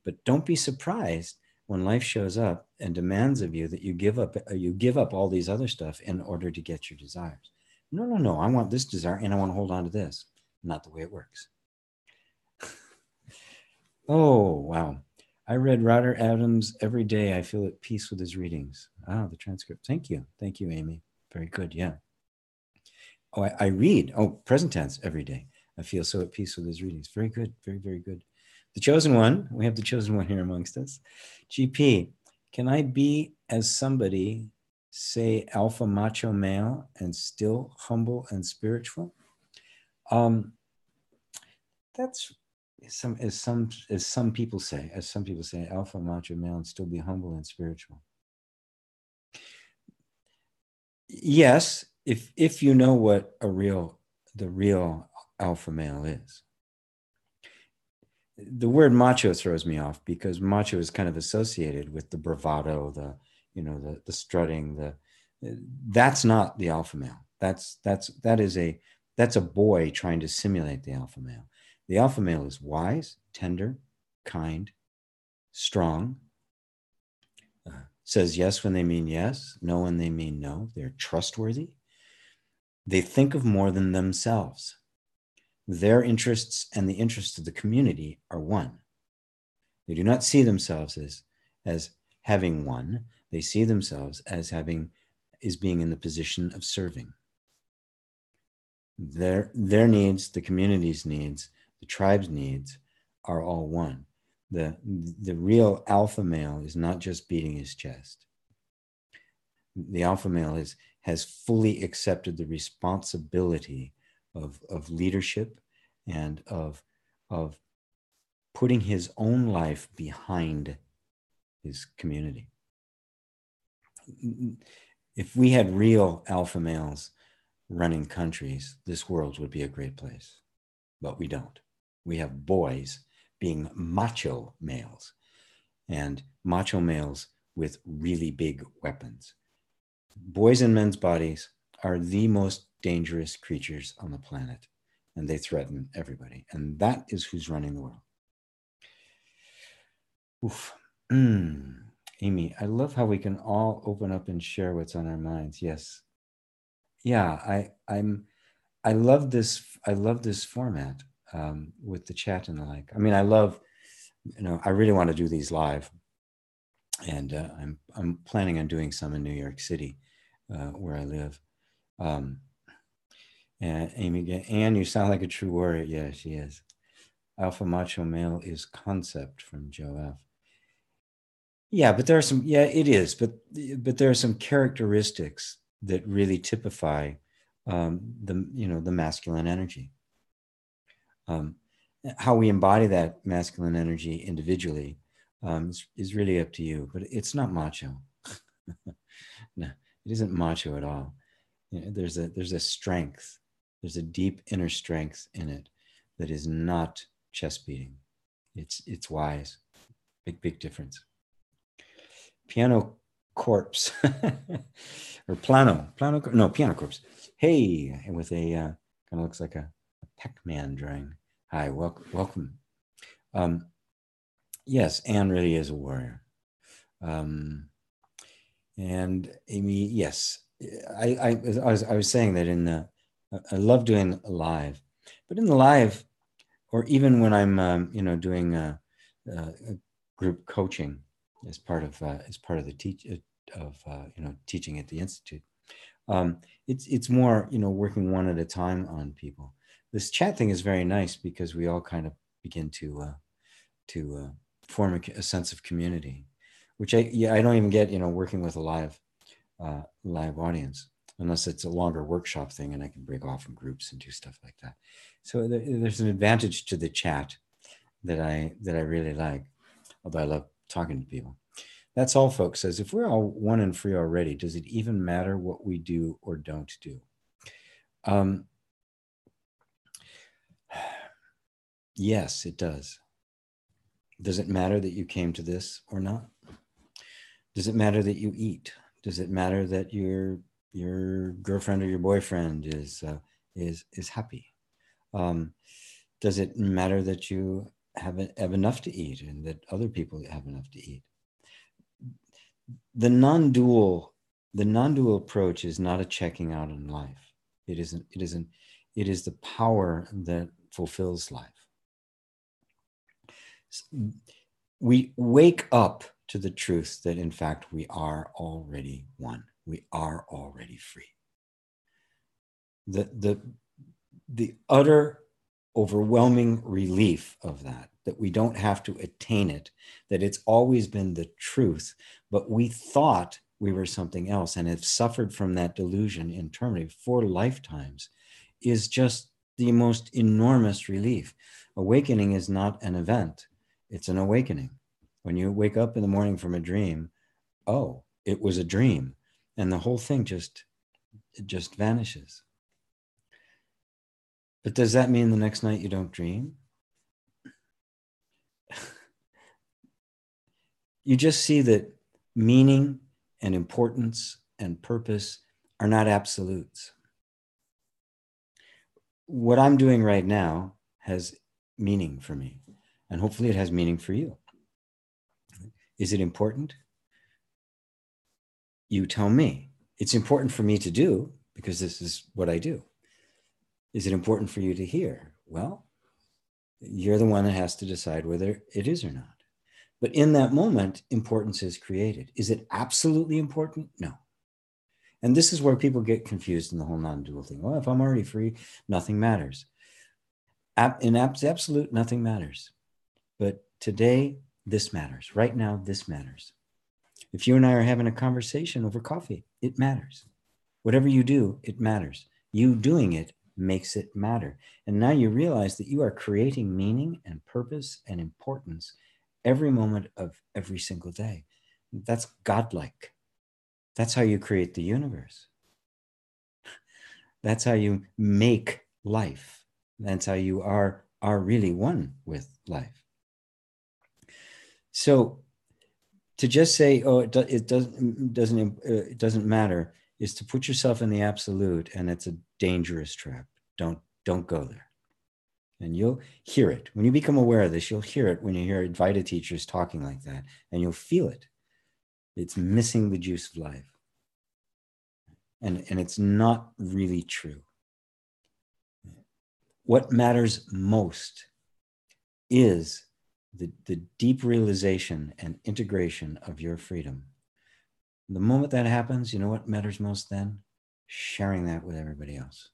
but don't be surprised when life shows up and demands of you that you give up all these other stuff in order to get your desires. No. I want this desire and I want to hold on to this. Not the way it works. Oh, wow. I read Roger Adams every day. I feel at peace with his readings. The transcript. Thank you, Amy. Very good. Yeah. Oh, I read. Oh, present tense every day. I feel so at peace with his readings. Very good. Very, very good. The chosen one. We have the chosen one here amongst us. GP, can I be as somebody, say alpha macho male, and still humble and spiritual? That's as some people say, alpha macho male and still be humble and spiritual. Yes, if you know what the real alpha male is. The word macho throws me off because macho is kind of associated with the bravado, the strutting, that's not the alpha male. That's a boy trying to simulate the alpha male. The alpha male is wise, tender, kind, strong, says yes when they mean yes, no when they mean no. They're trustworthy. They think of more than themselves. Their interests and the interests of the community are one. They do not see themselves as having one. They see themselves as being in the position of serving. Their needs, the community's needs, the tribe's needs are all one. The real alpha male is not just beating his chest. The alpha male has fully accepted the responsibility of leadership and of putting his own life behind his community. if we had real alpha males running countries, this world would be a great place. But we don't. We have boys being macho males, and macho males with really big weapons. Boys in men's bodies are the most dangerous creatures on the planet, and they threaten everybody. And that is who's running the world. Oof. Amy, I love how we can all open up and share what's on our minds. Yes. Yeah, I love this. I love this format with the chat and the like. I mean, I love, I really want to do these live, and I'm planning on doing some in New York City, where I live. And Amy, Anne, you sound like a true warrior. Yeah, she is. Alpha macho male is concept from Joe F. Yeah, but there are some. Yeah, it is. But there are some characteristics that really typify the masculine energy. How we embody that masculine energy individually is really up to you. But it's not macho. No, it isn't macho at all. There's a strength. There's a deep inner strength in it that is not chest beating. It's wise. Big difference. Piano corpse or piano corpse. Hey, with a kind of looks like a Pac-Man drawing. Hi, welcome. Yes, Anne really is a warrior. And Amy, yes, I was saying that I love doing live, but in the live, or even when I'm doing a group coaching as part of the teaching at the institute, it's more working one at a time on people. This chat thing is very nice because we all kind of begin to form a sense of community, which I don't even get working with a live audience unless it's a longer workshop thing and I can break off from groups and do stuff like that. So there's an advantage to the chat that I really like, although I love talking to people. That's all, folks. Says, if we're all one and free already, does it even matter what we do or don't do? Yes, it does. Does it matter that you came to this or not? Does it matter that you eat? Does it matter that your girlfriend or your boyfriend is happy? Does it matter that you have enough to eat and that other people have enough to eat? The non-dual approach is not a checking out in life. It isn't. It is the power that fulfills life. We wake up to the truth that in fact we are already one. We are already free. The utter overwhelming relief of that we don't have to attain it, that it's always been the truth, but we thought we were something else and have suffered from that delusion internally for lifetimes, is just the most enormous relief. Awakening is not an event, it's an awakening. When you wake up in the morning from a dream, oh, it was a dream, and the whole thing just vanishes. But does that mean the next night you don't dream? You just see that meaning and importance and purpose are not absolutes. What I'm doing right now has meaning for me, and hopefully it has meaning for you. Is it important? You tell me. It's important for me to do because this is what I do. Is it important for you to hear? Well, you're the one that has to decide whether it is or not. But in that moment, importance is created. Is it absolutely important? No. And this is where people get confused in the whole non-dual thing. Well, if I'm already free, nothing matters. In absolute, nothing matters. But today, this matters. Right now, this matters. If you and I are having a conversation over coffee, it matters. Whatever you do, it matters. You doing it makes it matter. And now you realize that you are creating meaning and purpose and importance every moment of every single day. That's godlike. That's how you create the universe. That's how you make life. That's how you are really one with life. So to just say, oh, it doesn't matter, is to put yourself in the absolute, and it's a dangerous trap. Don't go there. And you'll hear it. When you become aware of this, you'll hear it when you hear Advaita teachers talking like that, and you'll feel it. It's missing the juice of life. And it's not really true. What matters most is the deep realization and integration of your freedom. The moment that happens, you know what matters most then? Sharing that with everybody else.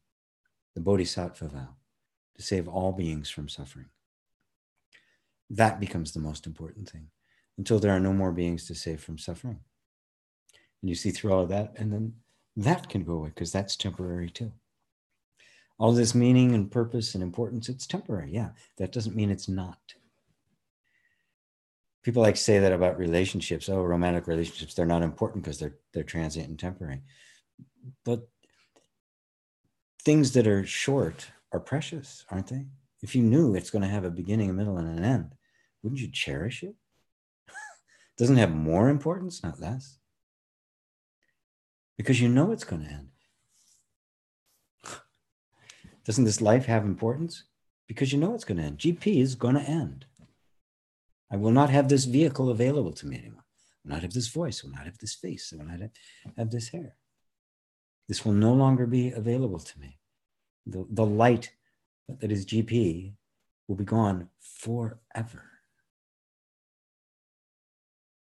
The Bodhisattva vow, to save all beings from suffering. That becomes the most important thing, until there are no more beings to save from suffering. And you see through all of that, and then that can go away, because that's temporary too. All this meaning and purpose and importance, it's temporary. Yeah, that doesn't mean it's not. People like to say that about relationships. Oh, romantic relationships, they're not important because they're transient and temporary. But things that are short are precious, aren't they? If you knew it's going to have a beginning, a middle, and an end, wouldn't you cherish it? Doesn't it have more importance, not less? Because you know it's going to end. Doesn't this life have importance? Because you know it's going to end. GP is going to end. I will not have this vehicle available to me anymore. I will not have this voice. I will not have this face. I will not have this hair. This will no longer be available to me. The light that is GP will be gone forever.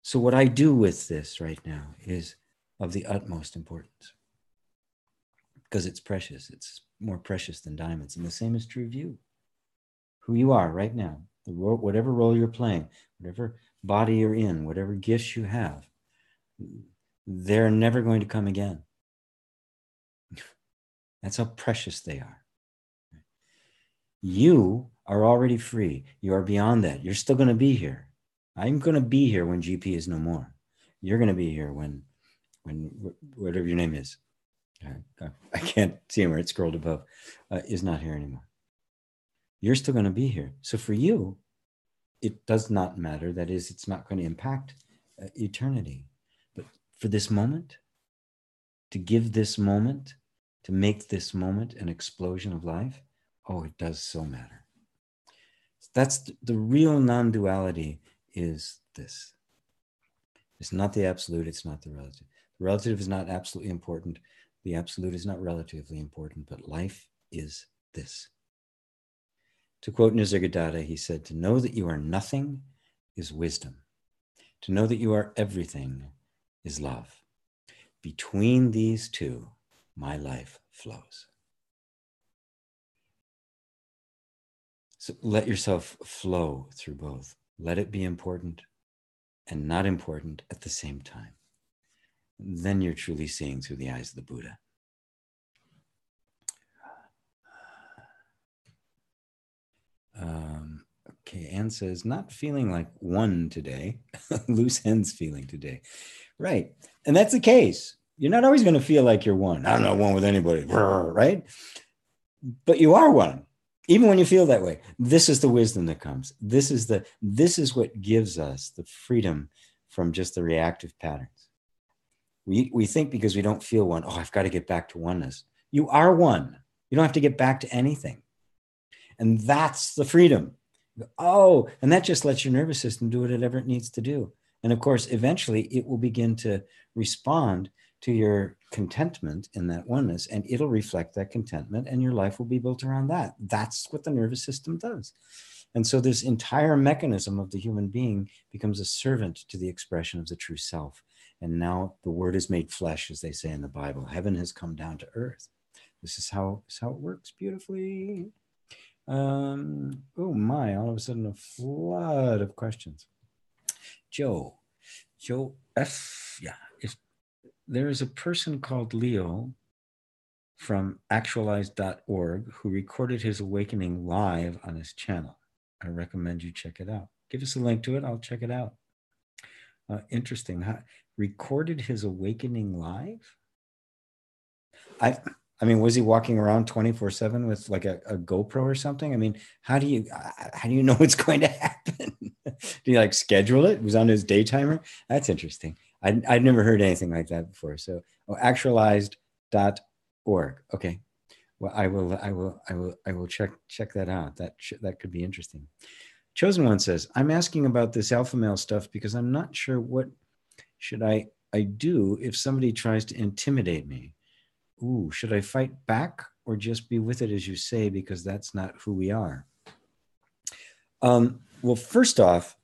So what I do with this right now is of the utmost importance, because it's precious. It's more precious than diamonds. And the same is true of you. Who you are right now, whatever role you're playing, whatever body you're in, whatever gifts you have, they're never going to come again. That's how precious they are. You are already free. You are beyond that. You're still going to be here. I'm going to be here when GP is no more. You're going to be here when whatever your name is, I can't see him where it's scrolled above, is not here anymore. You're still going to be here. So for you, it does not matter. That is, it's not going to impact eternity. But for this moment, to give this moment, to make this moment an explosion of life, oh, it does so matter. That's the real non-duality, is this. It's not the absolute, it's not the relative. The relative is not absolutely important. The absolute is not relatively important, but life is this. To quote Nisargadatta, he said, to know that you are nothing is wisdom. To know that you are everything is love. Between these two, my life flows. So let yourself flow through both. Let it be important and not important at the same time. Then you're truly seeing through the eyes of the Buddha. Okay, Anne says, not feeling like one today. Loose ends feeling today. Right. And that's the case. You're not always going to feel like you're one. I'm not one with anybody, right? But you are one. Even when you feel that way, this is the wisdom that comes. This is what gives us the freedom from just the reactive patterns. We think because we don't feel one, oh, I've got to get back to oneness. You are one. You don't have to get back to anything. And that's the freedom. Oh, and that just lets your nervous system do whatever it needs to do. And of course, eventually it will begin to respond to your contentment in that oneness, and it'll reflect that contentment, and your life will be built around that. That's what the nervous system does. And so this entire mechanism of the human being becomes a servant to the expression of the true self. And now the word is made flesh, as they say in the Bible. Heaven has come down to earth. This is how it works beautifully. Oh my, all of a sudden a flood of questions. Joe F, yeah. If there is a person called Leo from actualized.org who recorded his awakening live on his channel. I recommend you check it out. Give us a link to it. I'll check it out. Interesting. recorded his awakening live. I mean, was he walking around 24/7 with like a GoPro or something? I mean, how do you know what's going to happen? Do you like schedule it? It was on his day timer? That's interesting. I'd never heard anything like that before. So, actualized.org. Okay. Well, I will check that out. That could be interesting. Chosen One says, I'm asking about this alpha male stuff because I'm not sure what should I do if somebody tries to intimidate me. Ooh, should I fight back or just be with it as you say, because that's not who we are? Well, first off,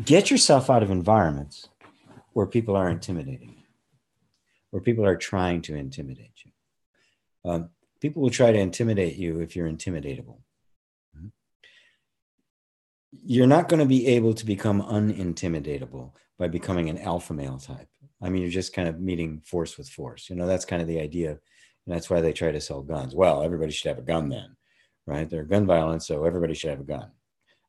get yourself out of environments where people are intimidating you, where people are trying to intimidate you. People will try to intimidate you if you're intimidatable. You're not going to be able to become unintimidatable by becoming an alpha male type. I mean, you're just kind of meeting force with force. You know, that's kind of the idea. And that's why they try to sell guns. Well, everybody should have a gun then, right? They're gun violence, so everybody should have a gun.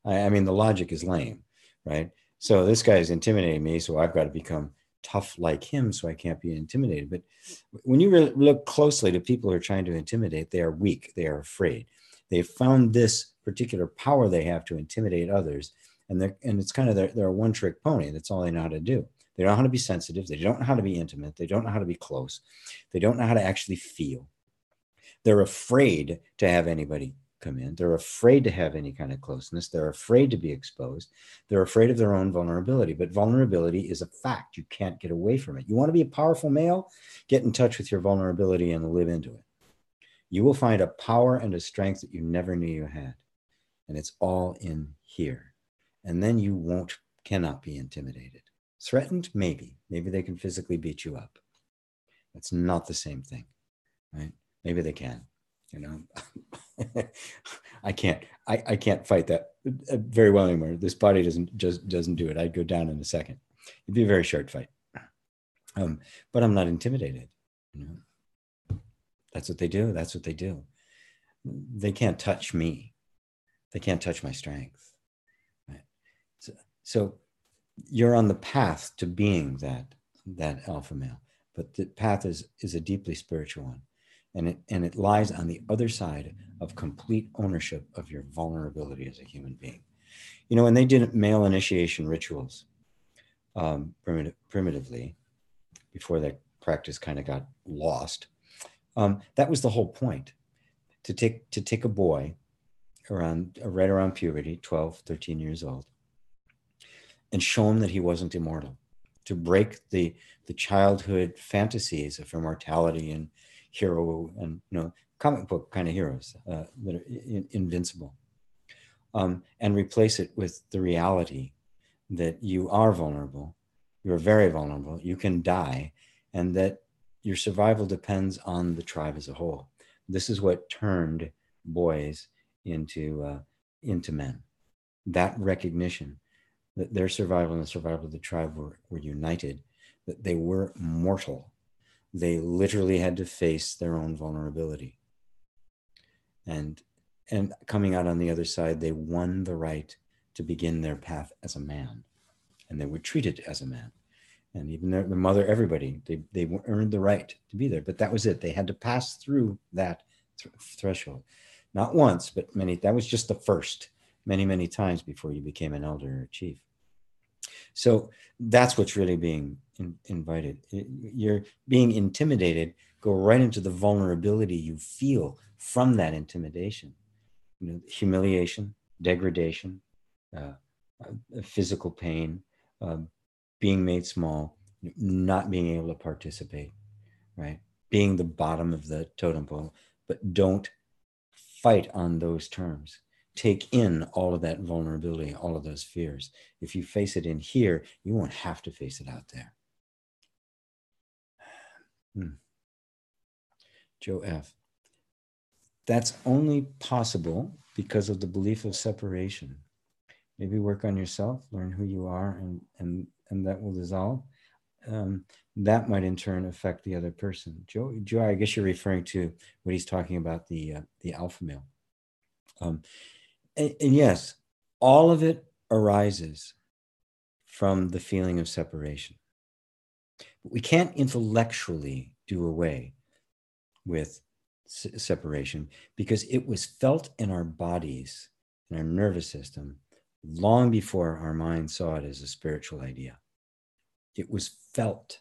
I mean, the logic is lame, right? So this guy is intimidating me, so I've got to become tough like him so I can't be intimidated. But when you really look closely to people who are trying to intimidate, they are weak. They are afraid. They've found this particular power they have to intimidate others. And it's kind of they're a one-trick pony. That's all they know how to do. They don't know how to be sensitive. They don't know how to be intimate. They don't know how to be close. They don't know how to actually feel. They're afraid to have anybody come in. They're afraid to have any kind of closeness. They're afraid to be exposed. They're afraid of their own vulnerability. But vulnerability is a fact. You can't get away from it. You want to be a powerful male? Get in touch with your vulnerability and live into it. You will find a power and a strength that you never knew you had. And it's all in here. And then you cannot be intimidated. Threatened? Maybe. Maybe they can physically beat you up. That's not the same thing, right? Maybe they can, you know. I can't fight that very well anymore. This body doesn't do it. I'd go down in a second. It'd be a very short fight. But I'm not intimidated, you know. That's what they do. That's what they do. They can't touch me. They can't touch my strength. Right? So you're on the path to being that alpha male, but the path is a deeply spiritual one, and it lies on the other side of complete ownership of your vulnerability as a human being. You know, when they did male initiation rituals, primitively, before that practice kind of got lost, that was the whole point, to take a boy right around puberty, 12, 13 years old, and show him that he wasn't immortal, to break the childhood fantasies of immortality and hero and, you know, comic book kind of heroes that are invincible, and replace it with the reality that you are vulnerable, you're very vulnerable, you can die, and that your survival depends on the tribe as a whole. This is what turned boys into men. That recognition that their survival and the survival of the tribe were united, that they were mortal. They literally had to face their own vulnerability. And coming out on the other side, they won the right to begin their path as a man. And they were treated as a man. And even their mother, everybody, they earned the right to be there. But that was it. They had to pass through that threshold. Not once, but many. That was just the first, many, many times before you became an elder or chief. So that's what's really being invited. You're being intimidated. Go right into the vulnerability you feel from that intimidation. You know, humiliation, degradation, physical pain, being made small, not being able to participate, right? Being the bottom of the totem pole, but don't fight on those terms. Take in all of that vulnerability, all of those fears. If you face it in here, you won't have to face it out there. Joe F. That's only possible because of the belief of separation. Maybe work on yourself, learn who you are, and that will dissolve. That might in turn affect the other person. Joe, I guess you're referring to what he's talking about, the alpha male. And yes, all of it arises from the feeling of separation. We can't intellectually do away with separation because it was felt in our bodies, in our nervous system, long before our mind saw it as a spiritual idea. It was felt.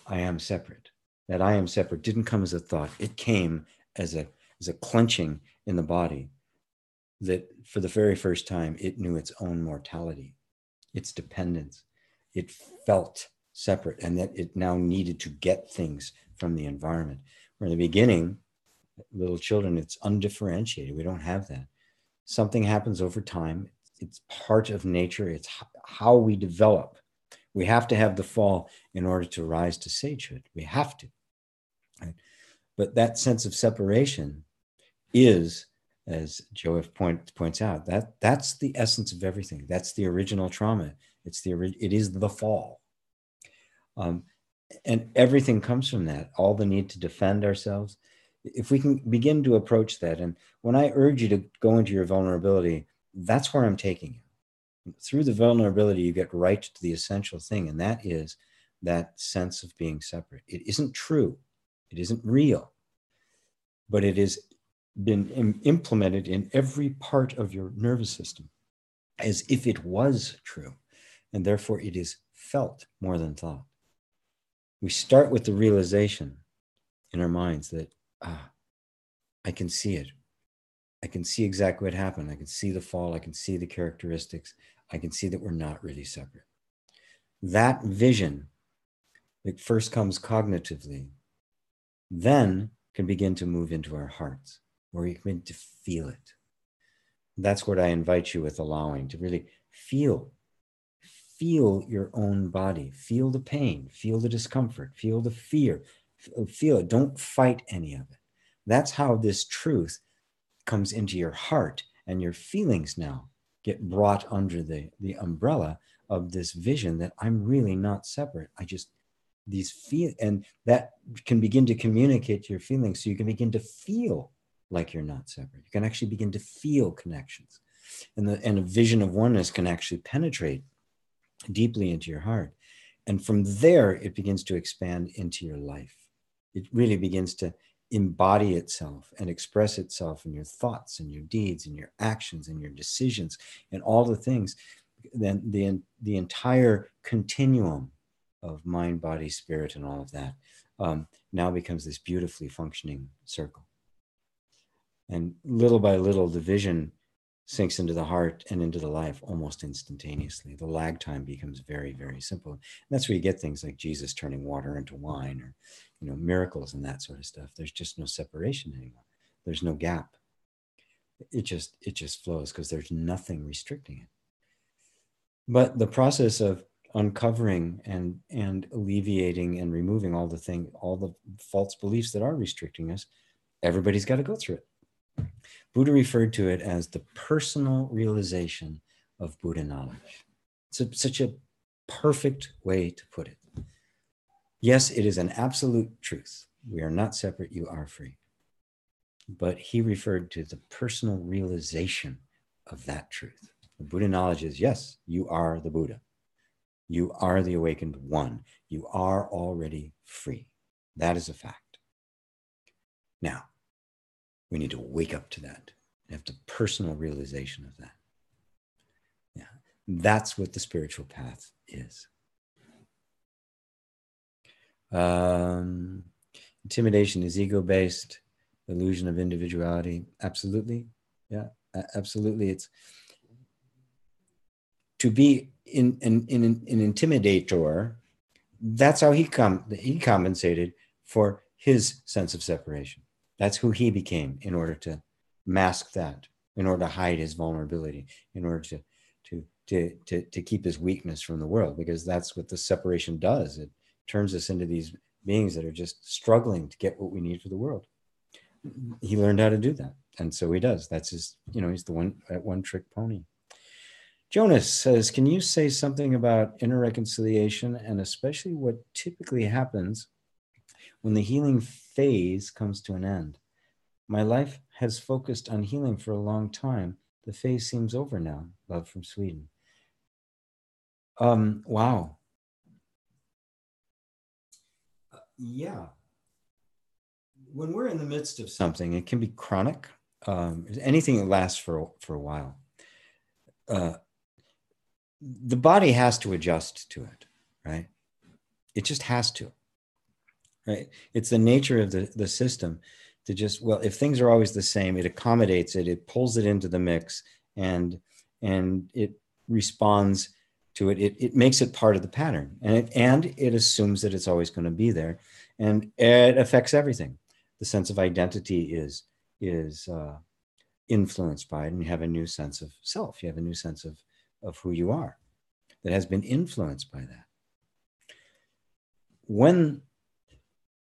I am separate. That I am separate didn't come as a thought. It came as a clenching in the body that for the very first time, it knew its own mortality, its dependence. It felt separate and that it now needed to get things from the environment. Where in the beginning, little children, it's undifferentiated. We don't have that. Something happens over time. It's part of nature. It's how we develop. We have to have the fall in order to rise to sagehood. We have to. Right? But that sense of separation is, as Joe points out, that's the essence of everything. That's the original trauma. It is the fall. And everything comes from that, all the need to defend ourselves. If we can begin to approach that, and when I urge you to go into your vulnerability, that's where I'm taking you. Through the vulnerability, you get right to the essential thing, and that is that sense of being separate. It isn't true. It isn't real, but it has been implemented in every part of your nervous system as if it was true, and therefore it is felt more than thought. We start with the realization in our minds that, I can see it. I can see exactly what happened. I can see the fall. I can see the characteristics. I can see that we're not really separate. That vision, it first comes cognitively, then can begin to move into our hearts, where we can begin to feel it. That's what I invite you with allowing, to really feel your own body, feel the pain, feel the discomfort, feel the fear, feel it. Don't fight any of it. That's how this truth comes into your heart, and your feelings now get brought under the umbrella of this vision that I'm really not separate. And that can begin to communicate your feelings, so you can begin to feel like you're not separate. You can actually begin to feel connections, and a vision of oneness can actually penetrate deeply into your heart. And from there, it begins to expand into your life. It really begins to embody itself and express itself in your thoughts and your deeds and your actions and your decisions and all the things. Then the entire continuum of mind, body, spirit, and all of that now becomes this beautifully functioning circle. And little by little, the vision sinks into the heart and into the life almost instantaneously. The lag time becomes very, very simple. And that's where you get things like Jesus turning water into wine, or miracles and that sort of stuff. There's just no separation anymore. There's no gap. It just flows because there's nothing restricting it. But the process of uncovering and alleviating and removing all the false beliefs that are restricting us, everybody's got to go through it. Buddha referred to it as the personal realization of Buddha knowledge. It's such a perfect way to put it. Yes, it is an absolute truth. We are not separate. You are free. But he referred to the personal realization of that truth. The Buddha knowledge is, yes, you are the Buddha. You are the awakened one. You are already free. That is a fact. Now, we need to wake up to that and have the personal realization of that. Yeah, that's what the spiritual path is. Intimidation is ego-based, illusion of individuality. Absolutely. Yeah, absolutely. It's to be an intimidator. That's how he compensated for his sense of separation. That's who he became in order to mask that, in order to hide his vulnerability, in order to keep his weakness from the world, because that's what the separation does. It turns us into these beings that are just struggling to get what we need for the world. He learned how to do that. And so he does. That's his, he's the one trick pony. Jonas says, can you say something about inner reconciliation, and especially what typically happens when the healing phase comes to an end? My life has focused on healing for a long time. The phase seems over now. Love from Sweden. Wow. Yeah. When we're in the midst of something, it can be chronic. Anything that lasts for a while. The body has to adjust to it, right? It just has to, right? It's the nature of the system to just, well, if things are always the same, it accommodates it, it pulls it into the mix, and it responds to it. It makes it part of the pattern, and it assumes that it's always going to be there, and it affects everything. The sense of identity is influenced by it, and you have a new sense of self. You have a new sense of who you are that has been influenced by that. When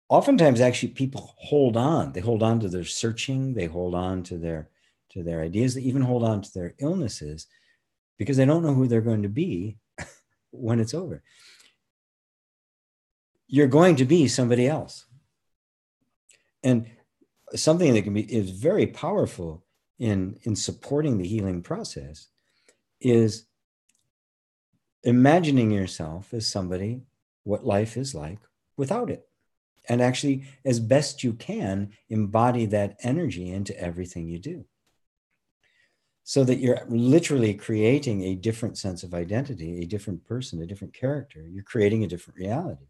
oftentimes actually people hold on, they hold on to their searching, they hold on to their ideas, they even hold on to their illnesses because they don't know who they're going to be when it's over. You're going to be somebody else. And something that is very powerful in supporting the healing process is imagining yourself as somebody, what life is like without it. And actually, as best you can, embody that energy into everything you do. So that you're literally creating a different sense of identity, a different person, a different character. You're creating a different reality.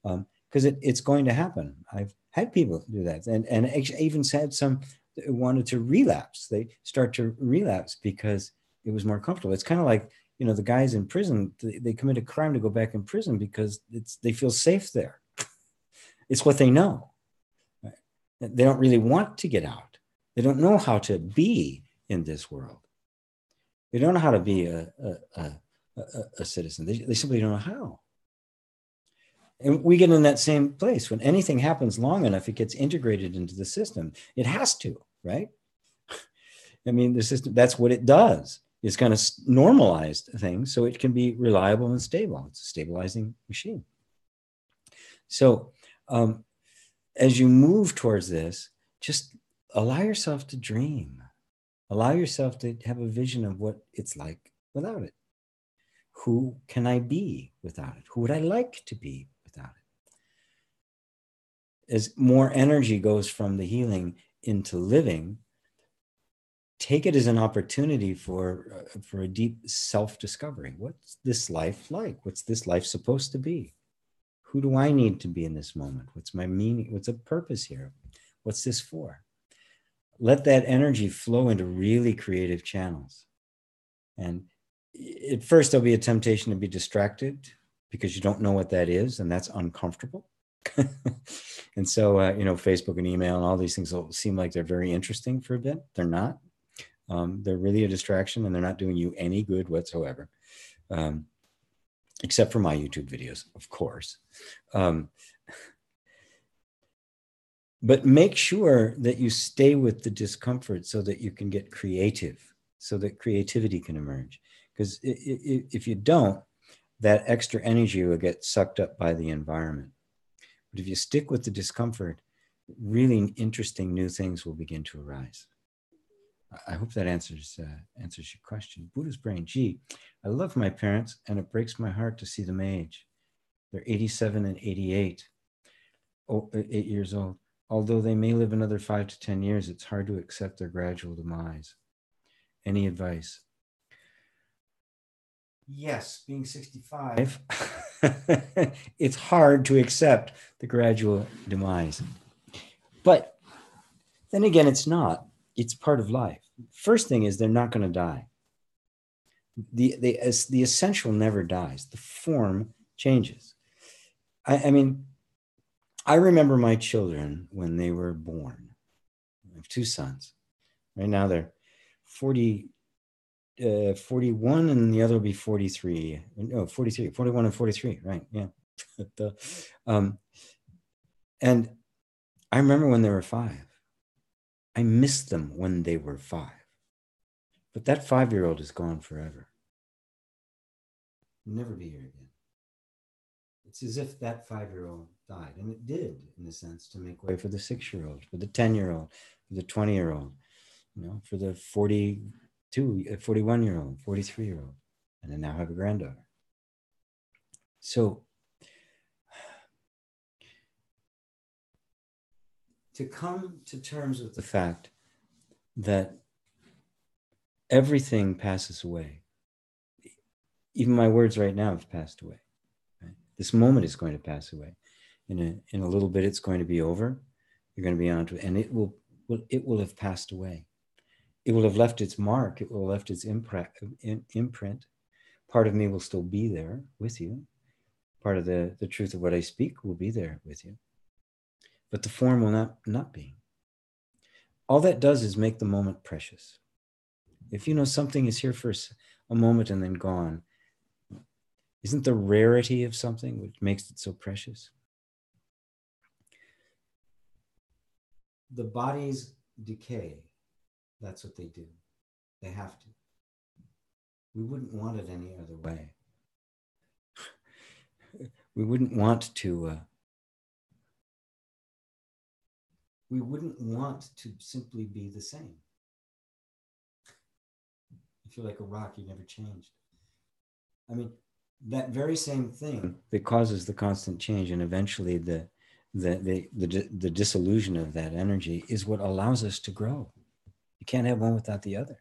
Because it's going to happen. I've had people do that. And I even had some that wanted to relapse. They start to relapse because it was more comfortable. It's kind of like, you know, the guys in prison, they commit a crime to go back in prison because they feel safe there. It's what they know. Right? They don't really want to get out. They don't know how to be in this world. They don't know how to be a citizen. They simply don't know how. And we get in that same place. When anything happens long enough, it gets integrated into the system. It has to, right? I mean, the system, that's what it does. It's kind of normalized things so it can be reliable and stable. It's a stabilizing machine. So as you move towards this, just allow yourself to dream. Allow yourself to have a vision of what it's like without it. Who can I be without it? Who would I like to be without it? As more energy goes from the healing into living, take it as an opportunity for a deep self-discovery. What's this life like? What's this life supposed to be? Who do I need to be in this moment? What's my meaning? What's the purpose here? What's this for? Let that energy flow into really creative channels. And at first, there'll be a temptation to be distracted because you don't know what that is, and that's uncomfortable. And so, you know, Facebook and email and all these things will seem like they're very interesting for a bit. They're not. They're really a distraction, and they're not doing you any good whatsoever, except for my YouTube videos, of course. But make sure that you stay with the discomfort so that you can get creative, so that creativity can emerge. Because if you don't, that extra energy will get sucked up by the environment. But if you stick with the discomfort, really interesting new things will begin to arise. I hope that answers your question. Buddha's brain. Gee, I love my parents, and it breaks my heart to see them age. They're 87 and 88, 8 years old. Although they may live another 5 to 10 years, it's hard to accept their gradual demise. Any advice? Yes, being 65, it's hard to accept the gradual demise. But then again, it's not. It's part of life. First thing is they're not going to die. The essential never dies. The form changes. I mean, I remember my children when they were born. I have 2 sons. Right now they're 41, and the other will be 43. No, 43, 41 and 43. Right. Yeah. And I remember when they were 5. I missed them when they were 5. But that 5-year-old is gone forever. Never be here again. It's as if that 5-year-old died. And it did, in a sense, to make way for the 6-year-old, for the 10-year-old, for the 20-year-old, you know, for the 41-year-old, 43-year-old. And I now have a granddaughter. So to come to terms with the fact that everything passes away. Even my words right now have passed away. Right? This moment is going to pass away. In a little bit, it's going to be over. You're going to be on to it, and it will have passed away. It will have left its mark. It will have left its imprint. Part of me will still be there with you. Part of the truth of what I speak will be there with you. But the form will not be. All that does is make the moment precious. If you know something is here for a moment and then gone, isn't the rarity of something which makes it so precious? The bodies decay. That's what they do. They have to. We wouldn't want it any other way. We wouldn't want to. We wouldn't want to simply be the same. You feel like a rock, you never changed. I mean, that very same thing that causes the constant change and eventually the dissolution of that energy is what allows us to grow. You can't have one without the other.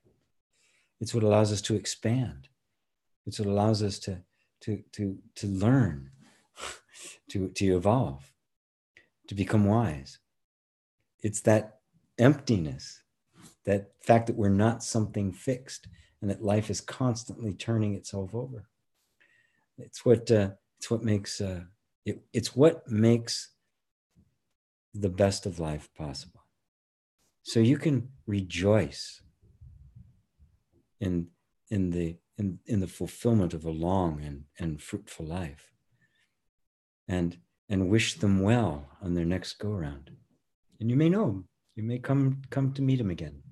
It's what allows us to expand. It's what allows us to learn, to evolve, to become wise. It's that emptiness, that fact that we're not something fixed and that life is constantly turning itself over. It's what makes it's what makes the best of life possible. So you can rejoice in the fulfillment of a long and fruitful life, and wish them well on their next go around. And you may know them. You may come to meet them again.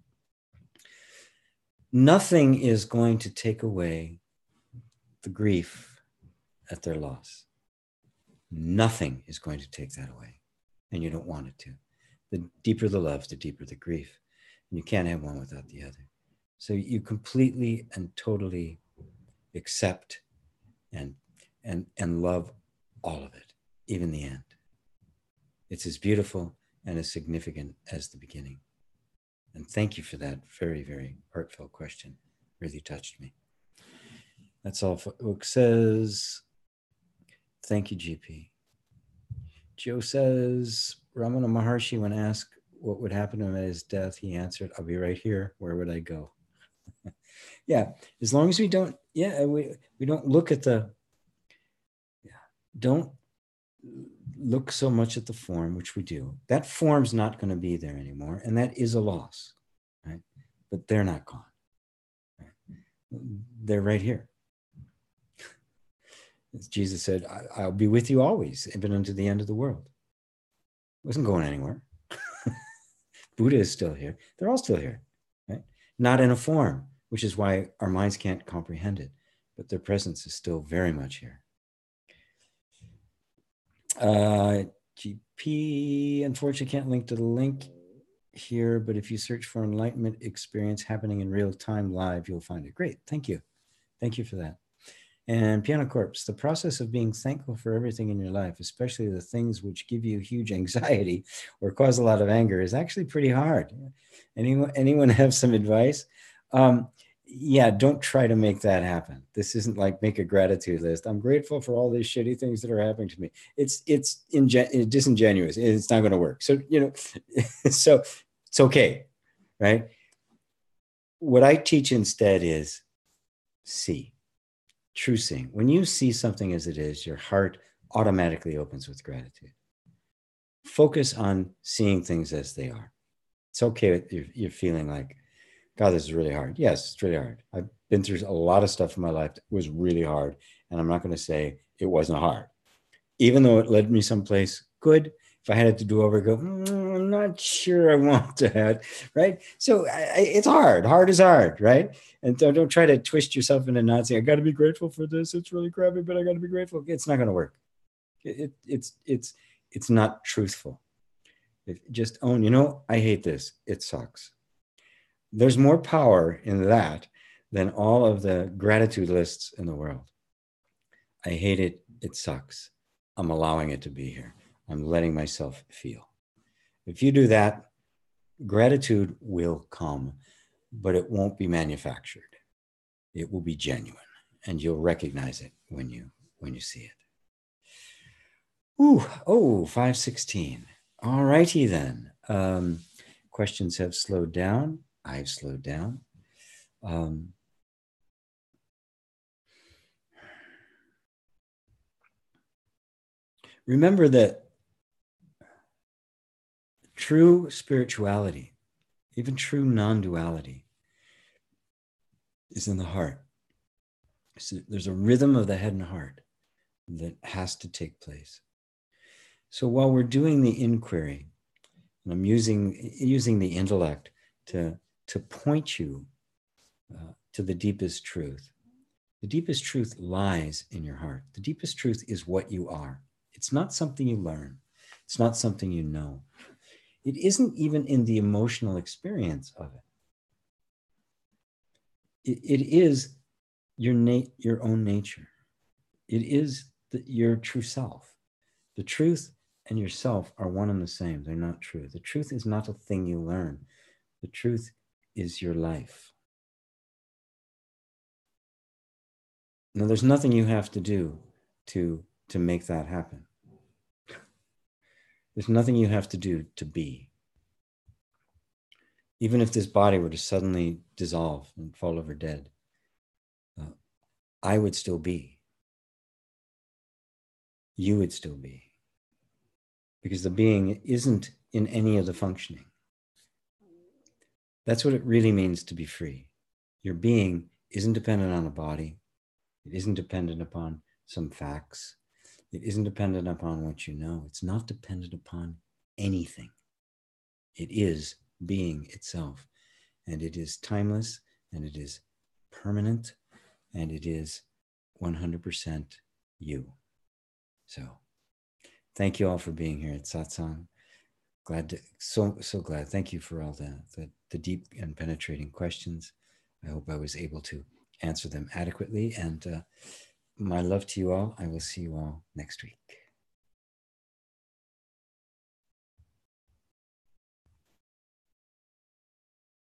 Nothing is going to take away the grief at their loss. Nothing is going to take that away, and you don't want it to. The deeper the love, the deeper the grief. And you can't have one without the other. So you completely and totally accept and love all of it, even the end. It's as beautiful and as significant as the beginning. And thank you for that very, very heartfelt question. Really touched me. That's all folks says. Thank you, GP. Joe says, Ramana Maharshi, when asked what would happen to him at his death, he answered, I'll be right here. Where would I go? Yeah, as long as we don't, we don't look at don't look so much at the form, which we do. That form's not going to be there anymore, and that is a loss, right? But they're not gone. Right? They're right here. As Jesus said, I'll be with you always, even unto the end of the world. It wasn't going anywhere. Buddha is still here. They're all still here, right? Not in a form, which is why our minds can't comprehend it, but their presence is still very much here. GP, unfortunately, can't link to the link here, but if you search for enlightenment experience happening in real time live, you'll find it. Great. Thank you. Thank you for that. And Piano Corpse, the process of being thankful for everything in your life, especially the things which give you huge anxiety or cause a lot of anger, is actually pretty hard. Anyone have some advice? Yeah, don't try to make that happen. This isn't like make a gratitude list. I'm grateful for all these shitty things that are happening to me. It's disingenuous. It's not going to work. So, so it's okay, right? What I teach instead is see. True seeing. When you see something as it is, your heart automatically opens with gratitude. Focus on seeing things as they are. It's okay if you're feeling like, God, this is really hard. Yes, it's really hard. I've been through a lot of stuff in my life that was really hard, and I'm not going to say it wasn't hard. Even though it led me someplace good, if I had it to do over, I go, I'm not sure I want that, right? So it's hard. Hard is hard, right? And don't try to twist yourself into not saying, I got to be grateful for this. It's really crappy, but I got to be grateful. It's not going to work. It's not truthful. Just own, I hate this. It sucks. There's more power in that than all of the gratitude lists in the world. I hate it. It sucks. I'm allowing it to be here. I'm letting myself feel. If you do that, gratitude will come, but it won't be manufactured. It will be genuine, and you'll recognize it when you see it. Ooh, oh, 5:16. All righty then. Questions have slowed down. I've slowed down. Remember that true spirituality, even true non-duality, is in the heart. So there's a rhythm of the head and heart that has to take place. So while we're doing the inquiry, and I'm using the intellect to point you to the deepest truth. The deepest truth lies in your heart. The deepest truth is what you are. It's not something you learn. It's not something you know. It isn't even in the emotional experience of it. It is your own nature. It is your true self. The truth and yourself are one and the same. They're not true. The truth is not a thing you learn. The truth is your life. Now, there's nothing you have to do to make that happen. There's nothing you have to do to be. Even if this body were to suddenly dissolve and fall over dead, I would still be. You would still be. Because the being isn't in any of the functioning. That's what it really means to be free. Your being isn't dependent on a body. It isn't dependent upon some facts. It isn't dependent upon what you know. It's not dependent upon anything. It is being itself. And it is timeless, and it is permanent, and it is 100% you. So thank you all for being here at Satsang. So glad. Thank you for all the deep and penetrating questions. I hope I was able to answer them adequately. And my love to you all. I will see you all next week.